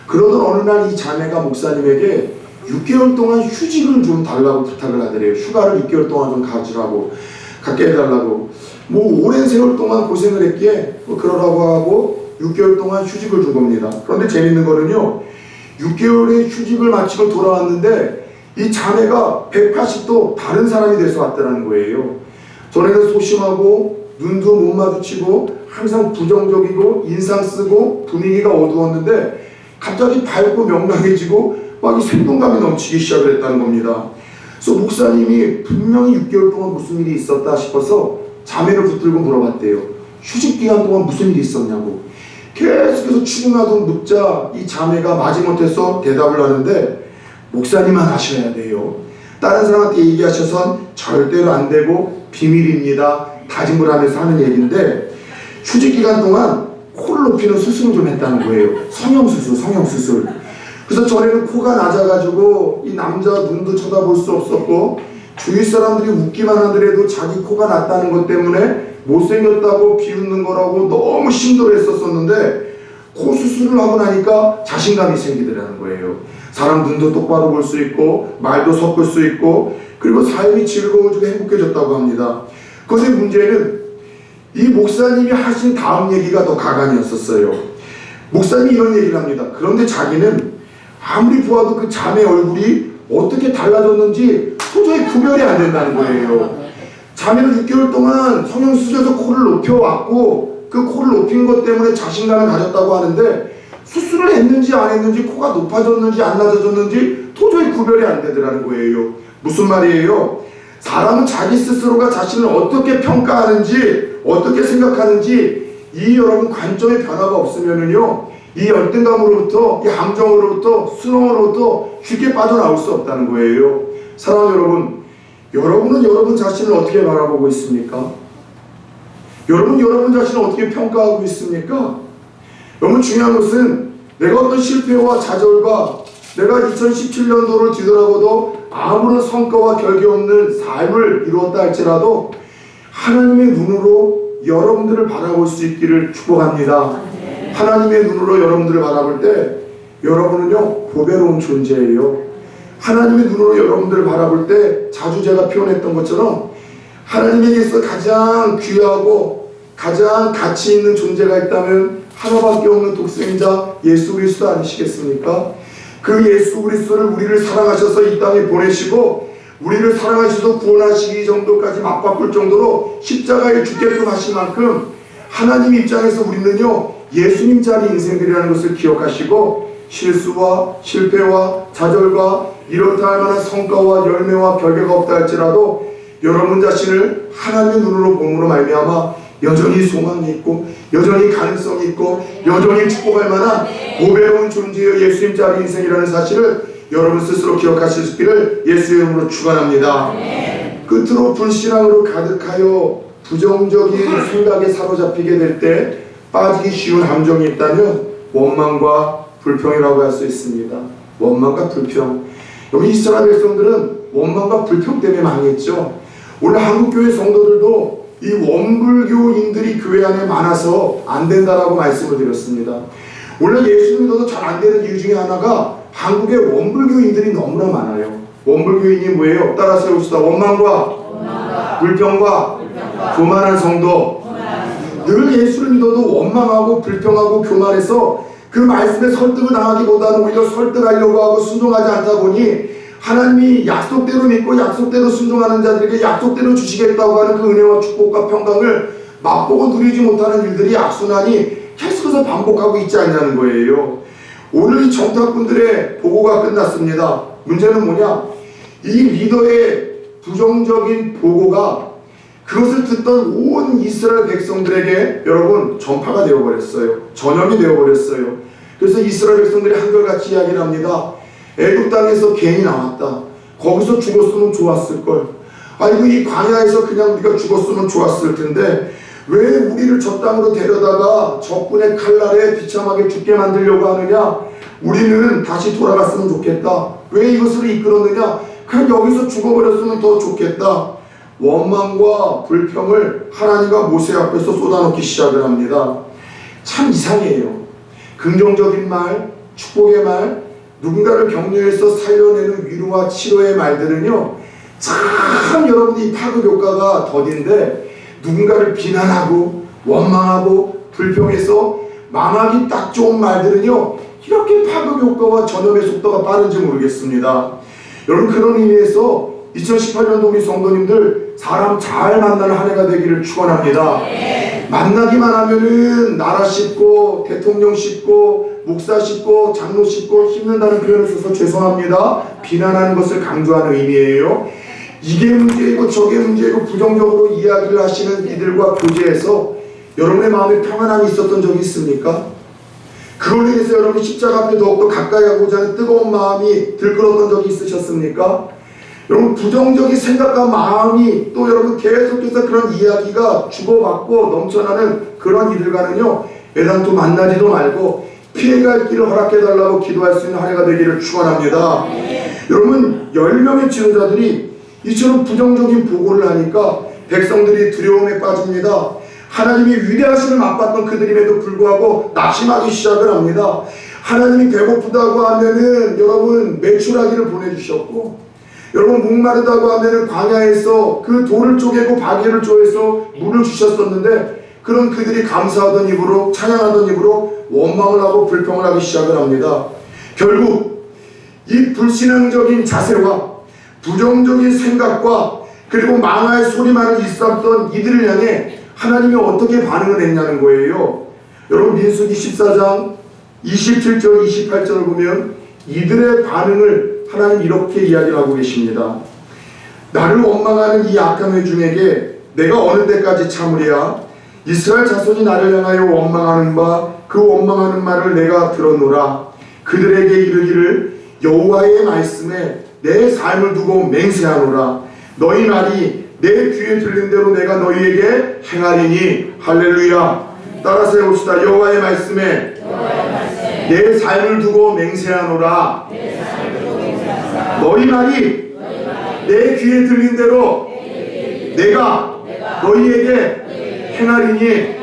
그러던 어느 날 이 자매가 목사님에게 6개월 동안 휴직을 좀 달라고 부탁을 하더래요. 휴가를 6개월 동안 좀 가주라고, 갖게 해달라고. 뭐 오랜 세월 동안 고생을 했기에 뭐 그러라고 하고 6개월 동안 휴직을 준 겁니다. 그런데 재밌는 거는요, 6개월의 휴직을 마치고 돌아왔는데 이 자매가 180도 다른 사람이 돼서 왔더라는 거예요. 전에는 소심하고 눈도 못 마주치고 항상 부정적이고 인상 쓰고 분위기가 어두웠는데 갑자기 밝고 명랑해지고 막 이 생동감이 넘치기 시작을 했다는 겁니다. 그래서 목사님이 분명히 6개월 동안 무슨 일이 있었다 싶어서 자매를 붙들고 물어봤대요. 휴직 기간 동안 무슨 일이 있었냐고. 계속해서 추궁하던 묻자 이 자매가 마지못해서 대답을 하는데, 목사님만 하셔야 돼요, 다른 사람한테 얘기하셔선 절대로 안 되고 비밀입니다, 다짐을 하면서 하는 얘기인데, 휴직 기간 동안 코를 높이는 수술을 좀 했다는 거예요. 성형수술. 그래서 전에는 코가 낮아가지고 이 남자 눈도 쳐다볼 수 없었고, 주위 사람들이 웃기만 하더라도 자기 코가 낮다는 것 때문에 못생겼다고 비웃는 거라고 너무 힘들어했었는데, 코 수술을 하고 나니까 자신감이 생기더라는 거예요. 사람 눈도 똑바로 볼 수 있고 말도 섞을 수 있고, 그리고 삶이 즐거워지고 행복해졌다고 합니다. 그런데 문제는 이 목사님이 하신 다음 얘기가 더 가관이었었어요. 목사님이 이런 얘기를 합니다. 그런데 자기는 아무리 보아도 그 자매 얼굴이 어떻게 달라졌는지 도저히 구별이 안 된다는 거예요. 자매는 6개월 동안 성형수술에서 코를 높여왔고 그 코를 높인 것 때문에 자신감을 가졌다고 하는데, 수술을 했는지 안 했는지, 코가 높아졌는지 안 낮아졌는지 도저히 구별이 안 되더라는 거예요. 무슨 말이에요? 사람은 자기 스스로가 자신을 어떻게 평가하는지, 어떻게 생각하는지 이 여러분 관점의 변화가 없으면은요, 이 열등감으로부터, 이 함정으로부터, 수렁으로부터 쉽게 빠져나올 수 없다는 거예요. 사랑하는 여러분, 여러분은 여러분 자신을 어떻게 바라보고 있습니까? 여러분 자신을 어떻게 평가하고 있습니까? 너무 중요한 것은 내가 어떤 실패와 좌절과 내가 2017년도를 뒤돌아보도 아무런 성과와 결기 없는 삶을 이루었다 할지라도 하나님의 눈으로 여러분들을 바라볼 수 있기를 축복합니다. 하나님의 눈으로 여러분들을 바라볼 때 여러분은요 보배로운 존재예요. 하나님의 눈으로 여러분들을 바라볼 때 자주 제가 표현했던 것처럼 하나님에게서 가장 귀하고 가장 가치 있는 존재가 있다면 하나밖에 없는 독생자 예수 그리스도 아니시겠습니까? 그 예수 그리스도를 우리를 사랑하셔서 이 땅에 보내시고 우리를 사랑하셔서 구원하시기 정도까지 맞바꿀 정도로 십자가에 죽게끔 하신 만큼 하나님 입장에서 우리는요 예수님 자리 인생들이라는 것을 기억하시고 실수와 실패와 좌절과 이렇다 할 만한 성과와 열매와 결과가 없다 할지라도 여러분 자신을 하나님의 눈으로 봄으로 말미암아 여전히 소망이 있고 여전히 가능성이 있고 여전히 축복할 만한 고배로운 존재의 예수님 자리 인생이라는 사실을 여러분 스스로 기억하실 수 있기를 예수의 이름으로 축원합니다. 끝으로 불신앙으로 가득하여 부정적인 생각에 사로잡히게 될 때 빠지기 쉬운 함정이 있다면 원망과 불평이라고 할 수 있습니다. 원망과 불평. 여기 이스라엘 백성들은 원망과 불평 때문에 망했죠. 오늘 한국교회 성도들도 이 원불교인들이 교회 안에 많아서 안 된다라고 말씀을 드렸습니다. 원래 예수 믿어도 잘 안 되는 이유 중에 하나가 한국에 원불교인들이 너무나 많아요. 원불교인이 뭐예요? 따라서 해봅시다. 원망과 불평과 교만한 성도. 늘 예수를 믿어도 원망하고 불평하고 교만해서 그 말씀에 설득을 당하기보다는 오히려 설득하려고 하고 순종하지 않다 보니 하나님이 약속대로 믿고 약속대로 순종하는 자들에게 약속대로 주시겠다고 하는 그 은혜와 축복과 평강을 맛보고 누리지 못하는 일들이 악순환이 계속해서 반복하고 있지 않냐는 거예요. 오늘 이 정탁분들의 보고가 끝났습니다. 문제는 뭐냐? 이 리더의 부정적인 보고가 그것을 듣던 온 이스라엘 백성들에게 여러분 전파가 되어버렸어요. 전염이 되어버렸어요. 그래서 이스라엘 백성들이 한결같이 이야기를 합니다. 애굽 땅에서 괜히 나왔다. 거기서 죽었으면 좋았을걸. 아이고 이 광야에서 그냥 우리가 죽었으면 좋았을 텐데 왜 우리를 저 땅으로 데려다가 적군의 칼날에 비참하게 죽게 만들려고 하느냐. 우리는 다시 돌아갔으면 좋겠다. 왜 이것을 이끌었느냐. 그냥 여기서 죽어버렸으면 더 좋겠다. 원망과 불평을 하나님과 모세 앞에서 쏟아놓기 시작을 합니다. 참 이상해요. 긍정적인 말, 축복의 말, 누군가를 격려해서 살려내는 위로와 치료의 말들은요 참 여러분이 파급 효과가 더딘데 누군가를 비난하고 원망하고 불평해서 망하기 딱 좋은 말들은요 이렇게 파급 효과와 전염의 속도가 빠른지 모르겠습니다. 여러분 그런 의미에서 2018년도 우리 성도님들 사람 잘 만나는 한 해가 되기를 축원합니다. 만나기만 하면은 나라 씹고 대통령 씹고 목사 씹고 장로 씹고 씹는다는 표현을 써서 죄송합니다. 비난하는 것을 강조하는 의미예요. 이게 문제이고 저게 문제이고 부정적으로 이야기를 하시는 이들과 교제에서 여러분의 마음에 평안함이 있었던 적이 있습니까? 그걸로 인해서 여러분이 십자가 앞에 더욱더 가까이 하고자 하는 뜨거운 마음이 들끓었던 적이 있으셨습니까? 여러분 부정적인 생각과 마음이 또 여러분 계속해서 그런 이야기가 주고받고 넘쳐나는 그런 이들과는요 애당초 만나지도 말고 피해갈 길을 허락해달라고 기도할 수 있는 한 해가 되기를 축원합니다. 여러분 10명의 지도자들이 이처럼 부정적인 보고를 하니까 백성들이 두려움에 빠집니다. 하나님이 위대하심을 맛봤던 그들임에도 불구하고 낙심하기 시작을 합니다. 하나님이 배고프다고 하면은 여러분 메추라기를 보내주셨고 여러분 목마르다고 하면은 광야에서 그 돌을 쪼개고 바위를 쪼개서 물을 주셨었는데 그런 그들이 감사하던 입으로 찬양하던 입으로 원망을 하고 불평을 하기 시작을 합니다. 결국 이 불신앙적인 자세와 부정적인 생각과 그리고 망할 소리만을 일삼던 이들을 향해 하나님이 어떻게 반응을 했냐는 거예요. 여러분 민수기 14장 27절 28절을 보면 이들의 반응을 하나님 이렇게 이야기를 하고 계십니다. 나를 원망하는 이 악한 회중에게 내가 어느 때까지 참으랴. 이스라엘 자손이 나를 향하여 원망하는 바 그 원망하는 말을 내가 들었노라. 그들에게 이르기를 여호와의 말씀에 내 삶을 두고 맹세하노라. 너희 말이 내 귀에 들린 대로 내가 너희에게 행하리니. 할렐루야. 따라서 해봅시다. 여호와의 말씀에 내 삶을 두고 맹세하노라. 너희 말이 내 귀에 들린 대로 내가 너희에게 행하리니.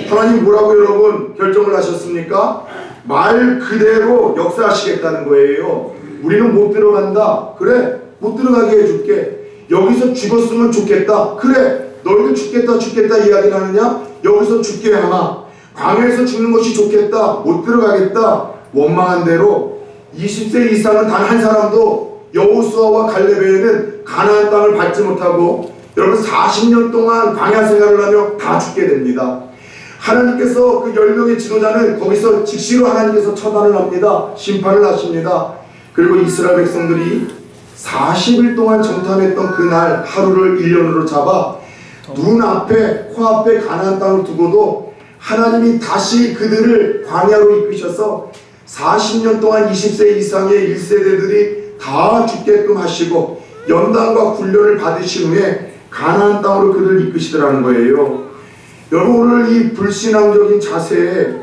하나님 뭐라고 여러분 결정을 하셨습니까? 말 그대로 역사하시겠다는 거예요. 우리는 못 들어간다. 그래, 못 들어가게 해줄게. 여기서 죽었으면 좋겠다. 그래, 너희도 죽겠다 이야기를 하느냐? 여기서 죽게 하마. 광야에서 죽는 것이 좋겠다. 못 들어가겠다. 원망한 대로 20세 이상은 단 한 사람도 여호수아와 갈렙에는 가나안 땅을 밟지 못하고 여러분 40년 동안 광야 생활을 하며 다 죽게 됩니다. 하나님께서 그 10명의 지도자는 거기서 즉시로 하나님께서 처단을 합니다. 심판을 하십니다. 그리고 이스라엘 백성들이 40일 동안 정탐했던 그날 하루를 1년으로 잡아 눈앞에 코앞에 가나안 땅을 두고도 하나님이 다시 그들을 광야로 이끄셔서 40년 동안 20세 이상의 1세대들이 다 죽게끔 하시고 연단과 훈련을 받으신 후에 가나안 땅으로 그들을 이끄시더라는 거예요. 여러분, 오늘 이 불신앙적인 자세에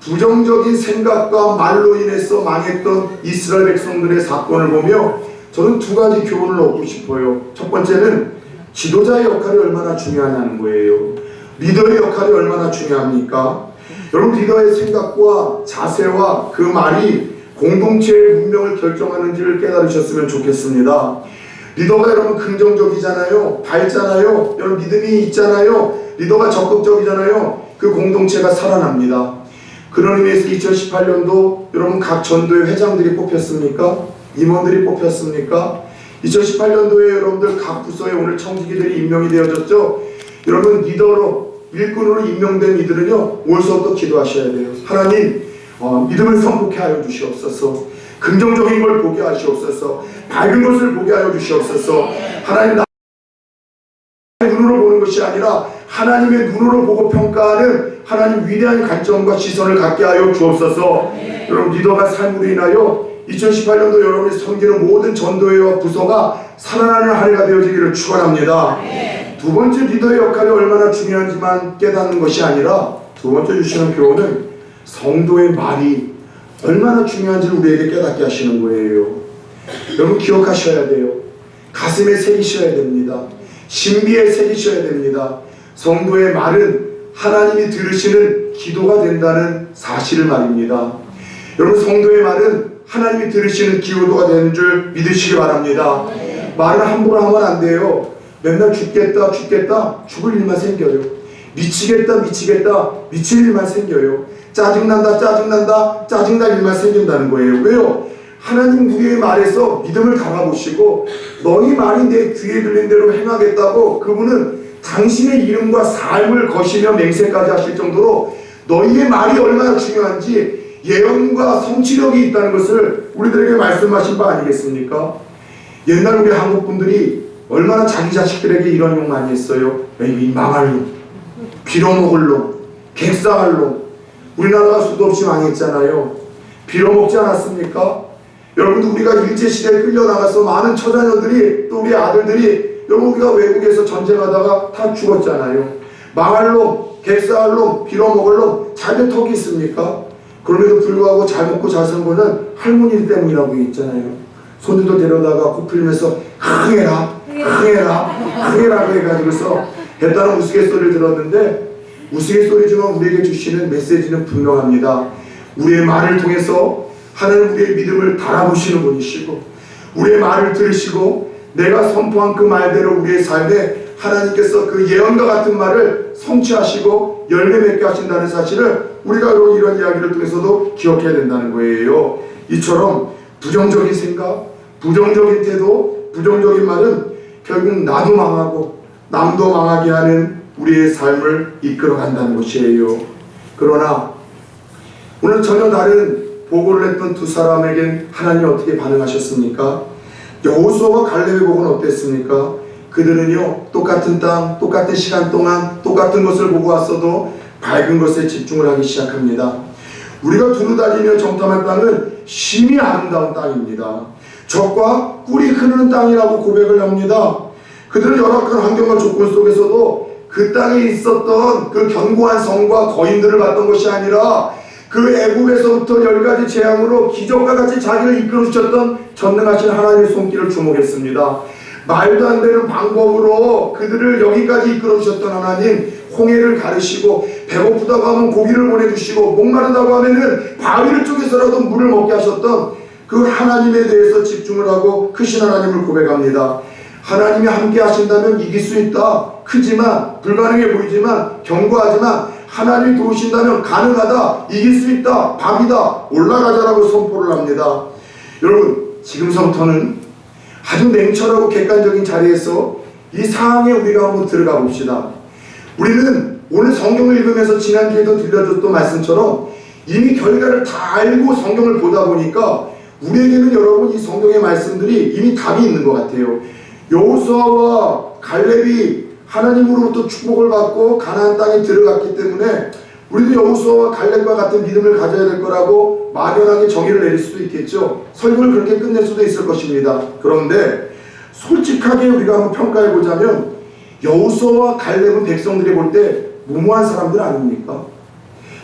부정적인 생각과 말로 인해서 망했던 이스라엘 백성들의 사건을 보며 저는 두 가지 교훈을 얻고 싶어요. 첫 번째는 지도자의 역할이 얼마나 중요하냐는 거예요. 리더의 역할이 얼마나 중요합니까? 여러분, 리더의 생각과 자세와 그 말이 공동체의 운명을 결정하는지를 깨달으셨으면 좋겠습니다. 리더가 여러분 긍정적이잖아요. 밝잖아요. 여러분 믿음이 있잖아요. 리더가 적극적이잖아요. 그 공동체가 살아납니다. 그런 의미에서 2018년도 여러분 각 전도의 회장들이 뽑혔습니까? 임원들이 뽑혔습니까? 2018년도에 여러분들 각 부서에 오늘 청지기들이 임명이 되어졌죠. 여러분 리더로 일꾼으로 임명된 이들은요 올서부터 기도하셔야 돼요. 하나님 믿음을 성숙케 하여 주시옵소서. 긍정적인 걸 보게 하시옵소서. 밝은 것을 보게 하여 주시옵소서. 하나님 나의 눈으로 보는 것이 아니라 하나님의 눈으로 보고 평가하는 하나님 위대한 관점과 시선을 갖게 하여 주옵소서. 여러분 리더가 삶으로 인하여 2018년도 여러분이 섬기는 모든 전도회와 부서가 살아나는 한 해가 되어지기를 축원합니다. 두 번째 리더의 역할이 얼마나 중요한지만 깨닫는 것이 아니라 두 번째 주시는 교훈은 성도의 말이 얼마나 중요한지를 우리에게 깨닫게 하시는 거예요. 여러분 기억하셔야 돼요. 가슴에 새기셔야 됩니다. 신비에 새기셔야 됩니다. 성도의 말은 하나님이 들으시는 기도가 된다는 사실을 말입니다. 여러분 성도의 말은 하나님이 들으시는 기도가 되는 줄 믿으시기 바랍니다. 말을 함부로 하면 안 돼요. 맨날 죽겠다 죽을 일만 생겨요. 미치겠다 미칠 일만 생겨요. 짜증난다 짜증날 일만 생긴다는 거예요. 왜요? 하나님 우리의 말에서 믿음을 담아보시고 너희 말이 내 귀에 들린 대로 행하겠다고 그분은 당신의 이름과 삶을 거시며 맹세까지 하실 정도로 너희의 말이 얼마나 중요한지 예언과 성취력이 있다는 것을 우리들에게 말씀하신 바 아니겠습니까? 옛날 우리 한국 분들이 얼마나 자기 자식들에게 이런 욕 많이 했어요. 이 망할 놈, 빌어먹을 놈, 객사할 놈. 우리나라가 수도 없이 망했잖아요. 빌어먹지 않았습니까? 여러분도 우리가 일제시대에 끌려나가서 많은 처자녀들이 또 우리 아들들이 여러분 우리가 외국에서 전쟁하다가 다 죽었잖아요. 망할 놈, 객사할 놈, 빌어먹을 놈 자기 턱이 있습니까? 그럼에도 불구하고 잘 먹고 잘 산 거는 할머니 때문이라고 있잖아요. 손주도 데려다가 코 풀면서 흥해라 해가지고서 했다는 우스갯소리를 들었는데 우스갯소리지만 우리에게 주시는 메시지는 분명합니다. 우리의 말을 통해서 하나님 우리의 믿음을 달아보시는 분이시고 우리의 말을 들으시고 내가 선포한 그 말대로 우리의 삶에 하나님께서 그 예언과 같은 말을 성취하시고 열매 맺게 하신다는 사실을 우리가 이런 이야기를 통해서도 기억해야 된다는 거예요. 이처럼 부정적인 생각, 부정적인 태도, 부정적인 말은 결국 나도 망하고 남도 망하게 하는 우리의 삶을 이끌어간다는 것이에요. 그러나 오늘 전혀 다른 보고를 했던 두 사람에겐 하나님이 어떻게 반응하셨습니까? 여호수아와 갈렙의 복은 어땠습니까? 그들은요 똑같은 땅, 똑같은 시간 동안 똑같은 것을 보고 왔어도 밝은 것에 집중을 하기 시작합니다. 우리가 두루다니며 정탐한 땅은 심히 아름다운 땅입니다. 적과 꿀이 흐르는 땅이라고 고백을 합니다. 그들은 열악한 환경과 조건 속에서도 그 땅에 있었던 그 견고한 성과 거인들을 봤던 것이 아니라 그 애굽에서부터 10가지 재앙으로 기적과 같이 자기를 이끌어 주셨던 전능하신 하나님의 손길을 주목했습니다. 말도 안 되는 방법으로 그들을 여기까지 이끌어 주셨던 하나님, 홍해를 가르시고 배고프다고 하면 고기를 보내주시고 목마르다고 하면은 바위를 쪼개서라도 물을 먹게 하셨던 그 하나님에 대해서 집중을 하고 크신 하나님을 고백합니다. 하나님이 함께 하신다면 이길 수 있다. 크지만 불가능해 보이지만 견고하지만 하나님이 도우신다면 가능하다. 이길 수 있다. 밥이다. 올라가자라고 선포를 합니다. 여러분, 지금서부터는 아주 냉철하고 객관적인 자리에서 이 상황에 우리가 한번 들어가 봅시다. 우리는 오늘 성경을 읽으면서 지난주에도 들려줬던 말씀처럼 이미 결과를 다 알고 성경을 보다 보니까 우리에게는 여러분 이 성경의 말씀들이 이미 답이 있는 것 같아요. 여호수아와 갈렙이 하나님으로부터 축복을 받고 가나안 땅에 들어갔기 때문에 우리도 여호수아와 갈렙과 같은 믿음을 가져야 될 거라고 막연하게 정의를 내릴 수도 있겠죠. 설교를 그렇게 끝낼 수도 있을 것입니다. 그런데 솔직하게 우리가 한번 평가해 보자면 여호수아와 갈렙은 백성들이 볼 때 무모한 사람들 아닙니까?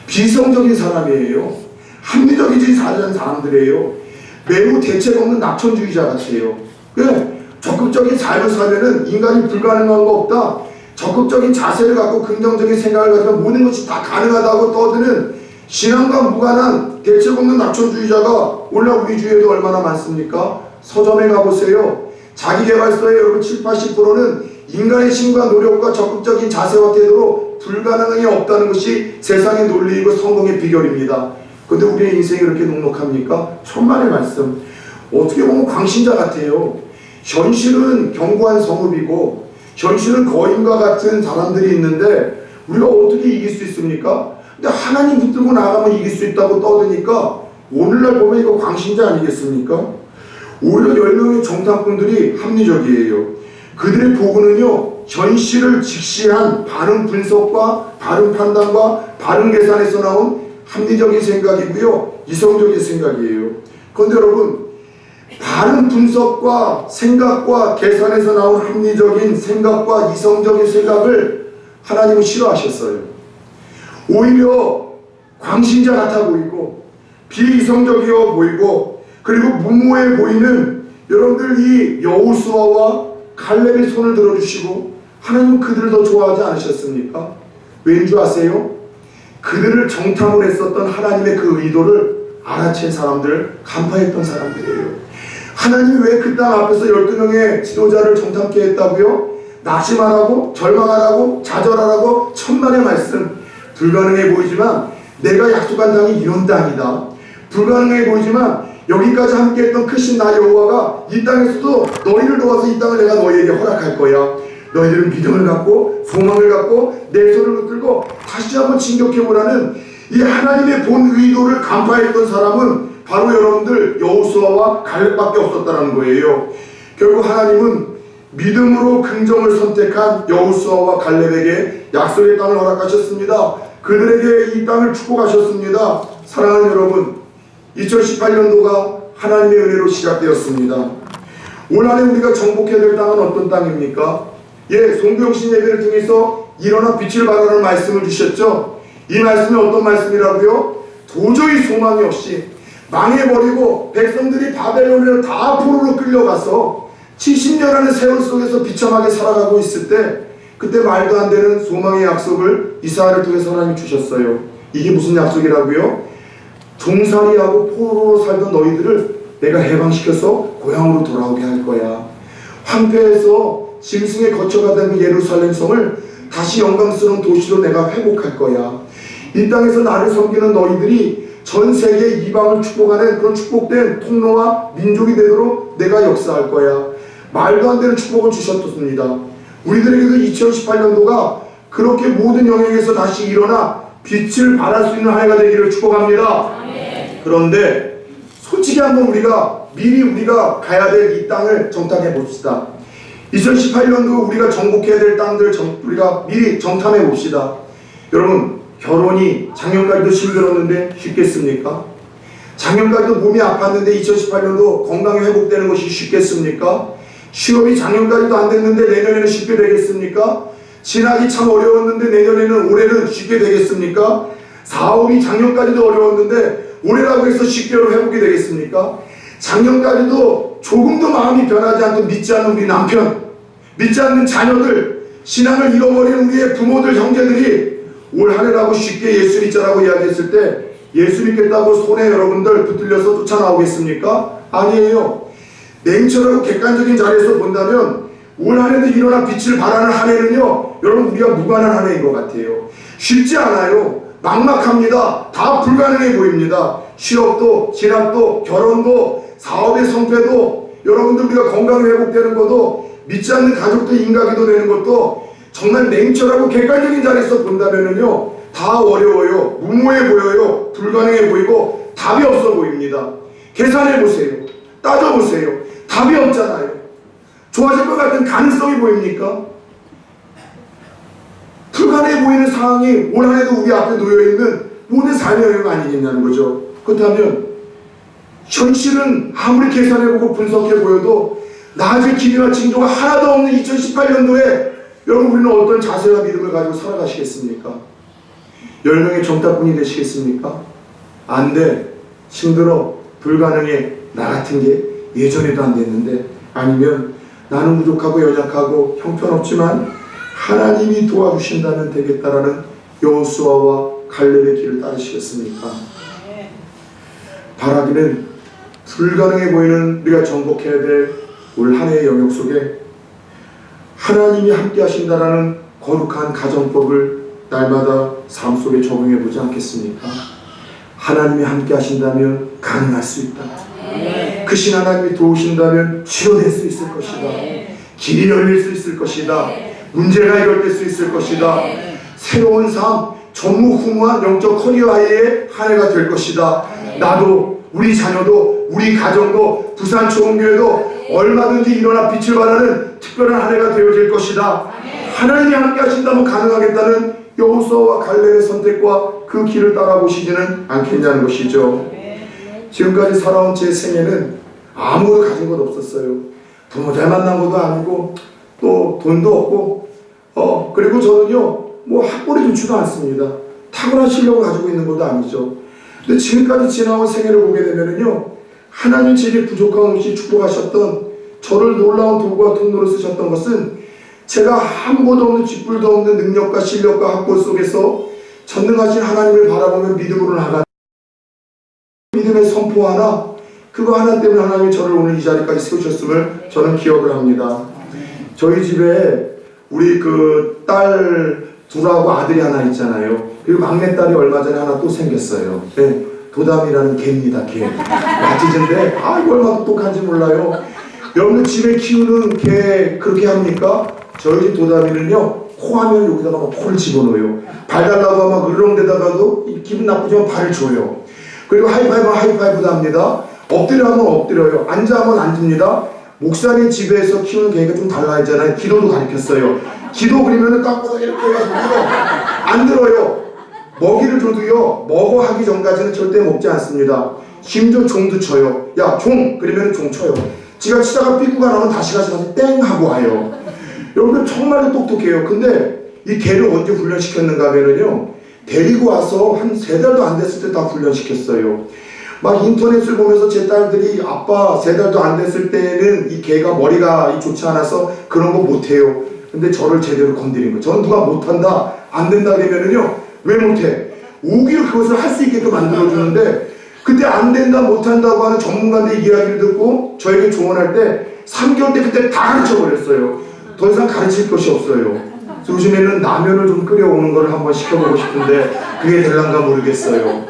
비성적인 사람이에요. 합리적이지 않은 사람들이에요. 매우 대책 없는 낙천주의자 같아요. 적극적인 삶을 살면은 인간이 불가능한 거 없다. 적극적인 자세를 갖고 긍정적인 생각을 가지면 모든 것이 다 가능하다고 떠드는 신앙과 무관한 대책 없는 낙천주의자가 오늘 우리 주위에도 얼마나 많습니까? 서점에 가보세요. 자기개발서의 여러분 70~80%는 인간의 힘과 노력과 적극적인 자세와 태도로 불가능한 게 없다는 것이 세상의 논리이고 성공의 비결입니다. 그런데 우리의 인생이 그렇게 녹록합니까? 천만의 말씀. 어떻게 보면 광신자 같아요. 현실은 견고한 성읍이고 현실은 거인과 같은 사람들이 있는데 우리가 어떻게 이길 수 있습니까? 근데 하나님 붙들고 나가면 이길 수 있다고 떠드니까 오늘날 보면 이거 광신자 아니겠습니까? 오히려 10명의 정탐꾼들이 합리적이에요. 그들의 보고는요, 현실을 직시한 바른 분석과 바른 판단과 바른 계산에서 나온 합리적인 생각이고요, 이성적인 생각이에요. 그런데 여러분, 바른 분석과 생각과 계산에서 나온 합리적인 생각과 이성적인 생각을 하나님은 싫어하셨어요. 오히려 광신자 같아 보이고 비이성적이어 보이고 그리고 무모해 보이는 여러분들 이 여호수아와 갈렙의 손을 들어주시고 하나님은 그들을 더 좋아하지 않으셨습니까? 왠 줄 아세요? 그들을 정탐을 했었던 하나님의 그 의도를 알아챈 사람들, 간파했던 사람들이에요. 하나님이 왜 그 땅 앞에서 12명의 지도자를 정탐케 했다고요? 낙심하라고, 절망하라고, 좌절하라고 천만의 말씀. 불가능해 보이지만 내가 약속한 땅이 이런 땅이다. 불가능해 보이지만 여기까지 함께했던 크신 나 여호와가 이 땅에서도 너희를 도와서 이 땅을 내가 너희에게 허락할 거야. 너희들은 믿음을 갖고 소망을 갖고 내 손을 붙들고 다시 한번 진격해보라는 이 하나님의 본 의도를 간파했던 사람은 바로 여러분들 여호수아와 갈렙밖에 없었다는 거예요. 결국 하나님은 믿음으로 긍정을 선택한 여호수아와 갈렙에게 약속의 땅을 허락하셨습니다. 그들에게 이 땅을 축복하셨습니다. 사랑하는 여러분, 2018년도가 하나님의 은혜로 시작되었습니다. 올 한해 우리가 정복해야 될 땅은 어떤 땅입니까? 송병신 예배를 통해서 일어나 빛을 발하는 말씀을 주셨죠. 이 말씀이 어떤 말씀이라고요? 도저히 소망이 없이 망해버리고 백성들이 바벨론으로 다 포로로 끌려가서 70년이라는 세월 속에서 비참하게 살아가고 있을 때 그때 말도 안 되는 소망의 약속을 이사야를 통해서 하나님이 주셨어요. 이게 무슨 약속이라고요? 종살이하고 포로로 살던 너희들을 내가 해방시켜서 고향으로 돌아오게 할 거야. 황폐해서 짐승에 거쳐가던 그 예루살렘 성을 다시 영광스러운 도시로 내가 회복할 거야. 이 땅에서 나를 섬기는 너희들이 전 세계 이방을 축복하는 그런 축복된 통로와 민족이 되도록 내가 역사할 거야. 말도 안 되는 축복을 주셨습니다. 우리들에게도 2018년도가 그렇게 모든 영역에서 다시 일어나 빛을 발할 수 있는 한 해가 되기를 축복합니다. 그런데 솔직히 한번 미리 우리가 가야 될 이 땅을 정탐해 봅시다. 2018년도 우리가 정복해야 될 땅들 우리가 미리 정탐해 봅시다. 여러분, 결혼이 작년까지도 힘들었는데 쉽겠습니까? 작년까지도 몸이 아팠는데 2018년도 건강이 회복되는 것이 쉽겠습니까? 취업이 작년까지도 안 됐는데 내년에는 쉽게 되겠습니까? 진학이 참 어려웠는데 내년에는 올해는 쉽게 되겠습니까? 사업이 작년까지도 어려웠는데 올해라고 해서 쉽게 회복이 되겠습니까? 작년까지도 조금도 마음이 변하지 않고 믿지 않는 우리 남편, 믿지 않는 자녀들, 신앙을 잃어버린 우리의 부모들, 형제들이 올 한 해라고 쉽게 예수 믿자라고 이야기했을 때 예수 믿겠다고 손에 여러분들 붙들려서 쫓아나오겠습니까? 아니에요. 냉철하고 객관적인 자리에서 본다면 올 한 해도 일어나 빛을 발하는 한 해는요, 여러분 우리가 무관한 한 해인 것 같아요. 쉽지 않아요. 막막합니다. 다 불가능해 보입니다. 취업도, 진학도, 결혼도, 사업의 성패도, 여러분들 우리가 건강이 회복되는 것도, 믿지 않는 가족도 인가기도 되는 것도 정말 냉철하고 객관적인 자리에서 본다면은요, 다 어려워요. 무모해 보여요. 불가능해 보이고 답이 없어 보입니다. 계산해 보세요. 따져 보세요. 답이 없잖아요. 좋아질 것 같은 가능성이 보입니까? 불가능해 보이는 상황이 올 한 해도 우리 앞에 놓여있는 모든 삶의 여행 아니겠냐는 거죠. 그렇다면 현실은 아무리 계산해보고 분석해 보여도 나아질 길이나 징조가 하나도 없는 2018년도에 여러분 우리는 어떤 자세와 믿음을 가지고 살아가시겠습니까? 10명의 정답꾼이 되시겠습니까? 안 돼. 힘들어. 불가능해. 나 같은 게 예전에도 안 됐는데. 아니면 나는 부족하고 연약하고 형편없지만 하나님이 도와주신다면 되겠다라는 여호수아와 갈렙의 길을 따르시겠습니까? 바라기는 불가능해 보이는 우리가 정복해야 될 올 한 해의 영역 속에 하나님이 함께 하신다라는 거룩한 가정법을 날마다 삶 속에 적용해 보지 않겠습니까? 하나님이 함께 하신다면 가능할 수 있다. 그 신 하나님이 도우신다면 치료될 수 있을 것이다. 길이 열릴 수 있을 것이다. 문제가 해결될 수 있을 것이다. 새로운 삶, 전무후무한 영적 커리어의 한 해가 될 것이다. 나도, 우리 자녀도, 우리 가정도, 부산 초원교회도 얼마든지 일어나 빛을 발하는 특별한 한 해가 되어질 것이다. 하나님이 함께 하신다면 가능하겠다는 여호수아와 갈렙의 선택과 그 길을 따라보시지는 않겠냐는 것이죠. 지금까지 살아온 제 생애는 아무것도 가진 것 없었어요. 부모 잘 만난 것도 아니고 또 돈도 없고 그리고 저는요 뭐 학벌이 좋지도 않습니다. 탁월한 실력을 가지고 있는 것도 아니죠. 근데 지금까지 지나온 생애를 보게 되면은요, 하나님 제게 부족함 없이 축복하셨던, 저를 놀라운 도구와 통로로 쓰셨던 것은 제가 아무것도 없는 쥐뿔도 없는 능력과 실력과 학벌 속에서 전능하신 하나님을 바라보며 믿음으로 나가 믿음의 선포 하나, 그거 하나 때문에 하나님이 저를 오늘 이 자리까지 세우셨음을 저는 기억을 합니다. 저희 집에 우리 그 딸 둘하고 아들이 하나 있잖아요. 그리고 막내딸이 얼마 전에 하나 또 생겼어요. 네, 도담이라는 개입니다. 개. 나티즌데 이거 얼마나 똑똑한지 몰라요. 여러분 집에 키우는 개 그렇게 합니까? 저희 집 도담이는요, 코하면 여기다가 막 코를 집어넣어요. 발 달라고 하면 으르렁대다가도 기분 나쁘지만 발을 줘요. 그리고 하이파이브는 하이파이브도 합니다. 엎드려 하면 엎드려요. 앉아 하면 앉습니다. 목사님 집에서 키우는 개가 좀 달라 했잖아요. 기도도 가르쳤어요. 기도 그러면은 깎고서 이렇게 해가지고 안 들어요. 먹이를 줘도요, 먹어 하기 전까지는 절대 먹지 않습니다. 심지어 종도 쳐요. 야, 종! 그러면 종 쳐요. 지가 치다가 삐꾸가 나면 다시 가서 땡! 하고 와요. 여러분들 정말로 똑똑해요. 근데 이 개를 언제 훈련시켰는가 하면은요, 데리고 와서 한 3달도 안 됐을 때 다 훈련시켰어요. 막 인터넷을 보면서 제 딸들이 아빠 3달도 안 됐을 때는 이 개가 머리가 좋지 않아서 그런 거 못해요. 근데 저를 제대로 건드린 거예요. 저는 누가 못한다, 안 된다 그러면은요, 왜 못해? 오기로 그것을 할 수 있게끔 만들어주는데, 그때 안 된다, 못한다고 하는 전문가들 이야기를 듣고 저에게 조언할 때 3개월 때 그때 다 가르쳐버렸어요. 더 이상 가르칠 것이 없어요. 요즘에는 라면을 좀 끓여오는 걸 한번 시켜보고 싶은데 그게 될란가 모르겠어요.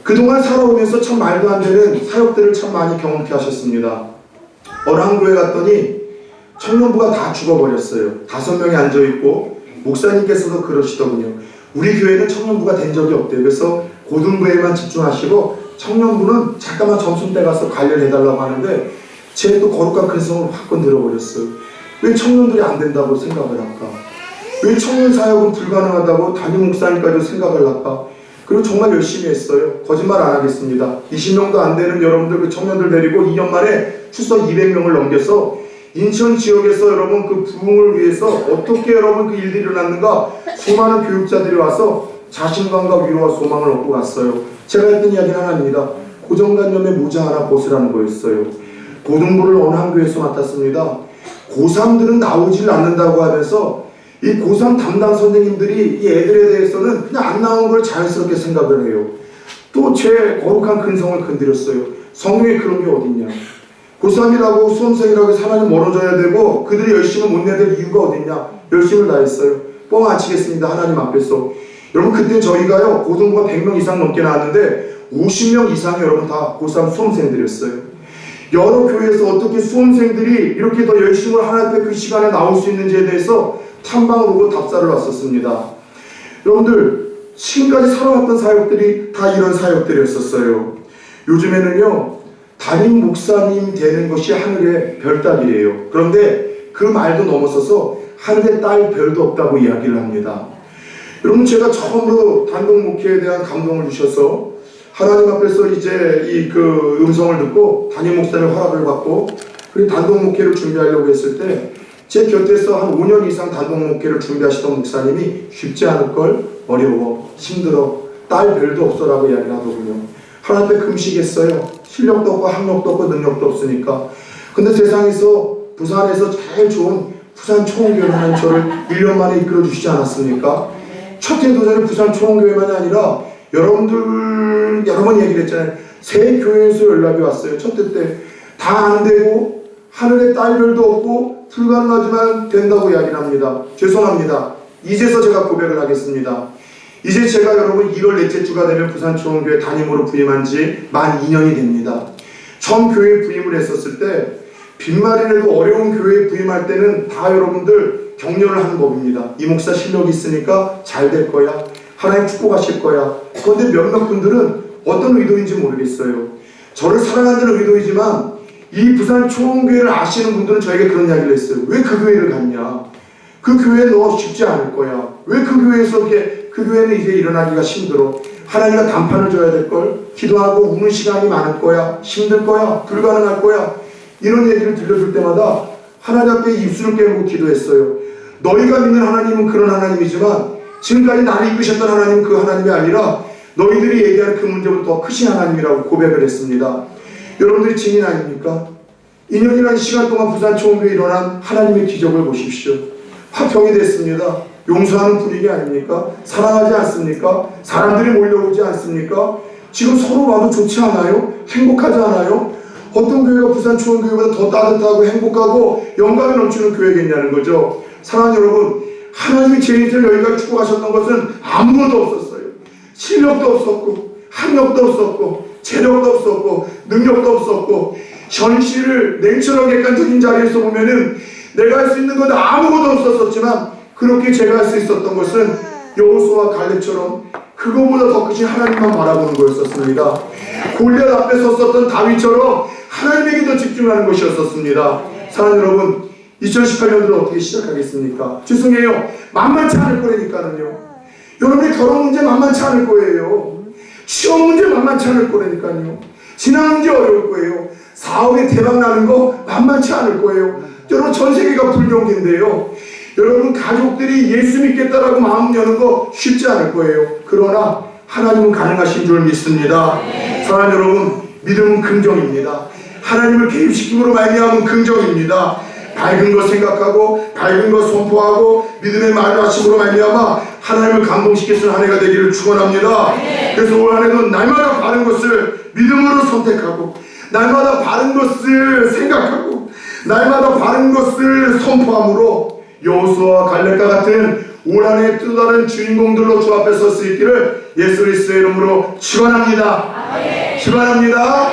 그동안 살아오면서 참 말도 안 되는 사역들을 참 많이 경험케 하셨습니다. 어느 한 교회 갔더니 청년부가 다 죽어버렸어요. 5명이 앉아있고 목사님께서도 그러시더군요. 우리 교회는 청년부가 된 적이 없대요. 그래서 고등부에만 집중하시고 청년부는 잠깐만 점심 때 가서 관리를 해달라고 하는데 제 또 거룩한 근성을 확 건드려버렸어요. 왜 청년들이 안 된다고 생각을 할까? 왜 청년 사역은 불가능하다고 담임 목사님까지 생각을 할까? 그리고 정말 열심히 했어요. 거짓말 안 하겠습니다. 20명도 안 되는 여러분들 그 청년들 데리고 2년 만에 출석 200명을 넘겨서 인천 지역에서 여러분 그 부흥을 위해서 어떻게 여러분 그 일들이 일어났는가 수많은 교육자들이 와서 자신감과 위로와 소망을 얻고 갔어요. 제가 했던 이야기는 하나입니다. 고정관념의 모자 하나 벗으라는 거였어요. 고등부를 어느 한 교회에서 맡았습니다. 고3들은 나오질 않는다고 하면서 이 고3 담당 선생님들이 이 애들에 대해서는 그냥 안 나온 걸 자연스럽게 생각을 해요. 또 제 거룩한 근성을 건드렸어요. 성경에 그런 게 어딨냐. 고3이라고 수험생이라고 하나님 멀어져야 되고 그들이 열심을 못 내야 이유가 어딨냐. 열심을 다했어요. 뻥 안 치겠습니다. 하나님 앞에서. 여러분 그때 저희가요 고등부가 100명 이상 넘게 나왔는데 50명 이상이 여러분 다 고3 수험생들이었어요. 여러 교회에서 어떻게 수험생들이 이렇게 더 열심을 하나님 앞에 그 시간에 나올 수 있는지에 대해서 탐방을 오고 답사를 왔었습니다. 여러분들 지금까지 살아왔던 사역들이 다 이런 사역들이었었어요. 요즘에는요 담임 목사님 되는 것이 하늘의 별따기예요. 그런데 그 말도 넘어서서 하늘에 딸 별도 없다고 이야기를 합니다. 여러분 제가 처음으로 단독 목회에 대한 감동을 주셔서 하나님 앞에서 이제 이 그 음성을 듣고 담임 목사님 허락을 받고 그리고 단독 목회를 준비하려고 했을 때 제 곁에서 한 5년 이상 단독 목회를 준비하시던 목사님이 쉽지 않을 걸, 어려워, 힘들어, 딸 별도 없어라고 이야기를 하더군요. 하나님 앞에 금식했어요. 실력도 없고 학력도 없고 능력도 없으니까. 근데 세상에서 부산에서 제일 좋은 부산 초원교회 하나님 저를 1년 만에 이끌어 주시지 않았습니까? 첫 해 도전은 부산 초원교회만이 아니라 여러분들 여러 번 얘기를 했잖아요. 새 교회에서 연락이 왔어요. 첫 해 때 다 안 되고 하늘에 딸별도 없고 불가능하지만 된다고 이야기를 합니다. 죄송합니다. 이제서 제가 고백을 하겠습니다. 이제 제가 여러분 1월 넷째 주가 되면 부산 초원교회 담임으로 부임한 지 만 2년이 됩니다. 처음 교회에 부임을 했었을 때 빈말이라도 어려운 교회에 부임할 때는 다 여러분들 격려를 하는 법입니다. 이 목사 실력이 있으니까 잘 될 거야. 하나님 축복하실 거야. 그런데 몇몇 분들은 어떤 의도인지 모르겠어요. 저를 사랑한다는 의도이지만 이 부산 초원교회를 아시는 분들은 저에게 그런 이야기를 했어요. 왜 그 교회를 갔냐? 그 교회 너 쉽지 않을 거야. 왜 그 교회에서 그 교회는 이제 일어나기가 힘들어. 하나님과 단판을 줘야 될 걸. 기도하고 우는 시간이 많을 거야. 힘들 거야. 불가능할 거야. 이런 얘기를 들려줄 때마다 하나님 앞에 입술을 깨물고 기도했어요. 너희가 믿는 하나님은 그런 하나님이지만 지금까지 나를 이끄셨던 하나님은 그 하나님이 아니라 너희들이 얘기하는 그 문제보다 더 크신 하나님이라고 고백을 했습니다. 여러분들이 증인 아닙니까? 2년이라는 시간 동안 부산 초원교회에 일어난 하나님의 기적을 보십시오. 화평이 됐습니다. 용서하는 분위기 아닙니까? 사랑하지 않습니까? 사람들이 몰려오지 않습니까? 지금 서로 봐도 좋지 않아요? 행복하지 않아요? 어떤 교회가 부산 초원교회보다 더 따뜻하고 행복하고 영광이 넘치는 교회겠냐는 거죠. 사랑하는 여러분, 하나님이 제 인생을 여기까지 축복하셨던 것은 아무것도 없었어요. 실력도 없었고 학력도 없었고 재력도 없었고 능력도 없었고 현실을 냉철하게 깐져진 자리에서 보면은 내가 할 수 있는 건 아무것도 없었지만 그렇게 제가 할 수 있었던 것은 여호수아와 갈렙처럼 그거보다 더 크신 하나님만 바라보는 거였었습니다. 골리앗 앞에 섰었던 다윗처럼 하나님에게 더 집중하는 것이었었습니다. 사랑하는 여러분, 2018년도를 어떻게 시작하겠습니까? 죄송해요. 만만치 않을 거라니까는요. 여러분의 결혼 문제 만만치 않을 거예요. 시험 문제 만만치 않을 거라니까요. 진학 문제 어려울 거예요. 사업에 대박 나는 거 만만치 않을 거예요. 여러분 전 세계가 불경기인데요. 여러분 가족들이 예수 믿겠다라고 마음 여는 거 쉽지 않을 거예요. 그러나 하나님은 가능하신 줄 믿습니다. 사랑하는 여러분, 믿음은 긍정입니다. 하나님을 개입시킴으로 말미암은 긍정입니다. 밝은 것 생각하고 밝은 것 선포하고 믿음의 말을 하심으로 말미암아 하나님을 감동시키는 한 해가 되기를 축원합니다. 그래서 올 한 해도 날마다 바른 것을 믿음으로 선택하고 날마다 바른 것을 생각하고 날마다 바른 것을 선포함으로 여호수아와 갈렙과 같은 올 한 해 또 다른 주인공들로 주 앞에 설 수 있기를 예수 그리스도의 이름으로 축원합니다. 축원합니다.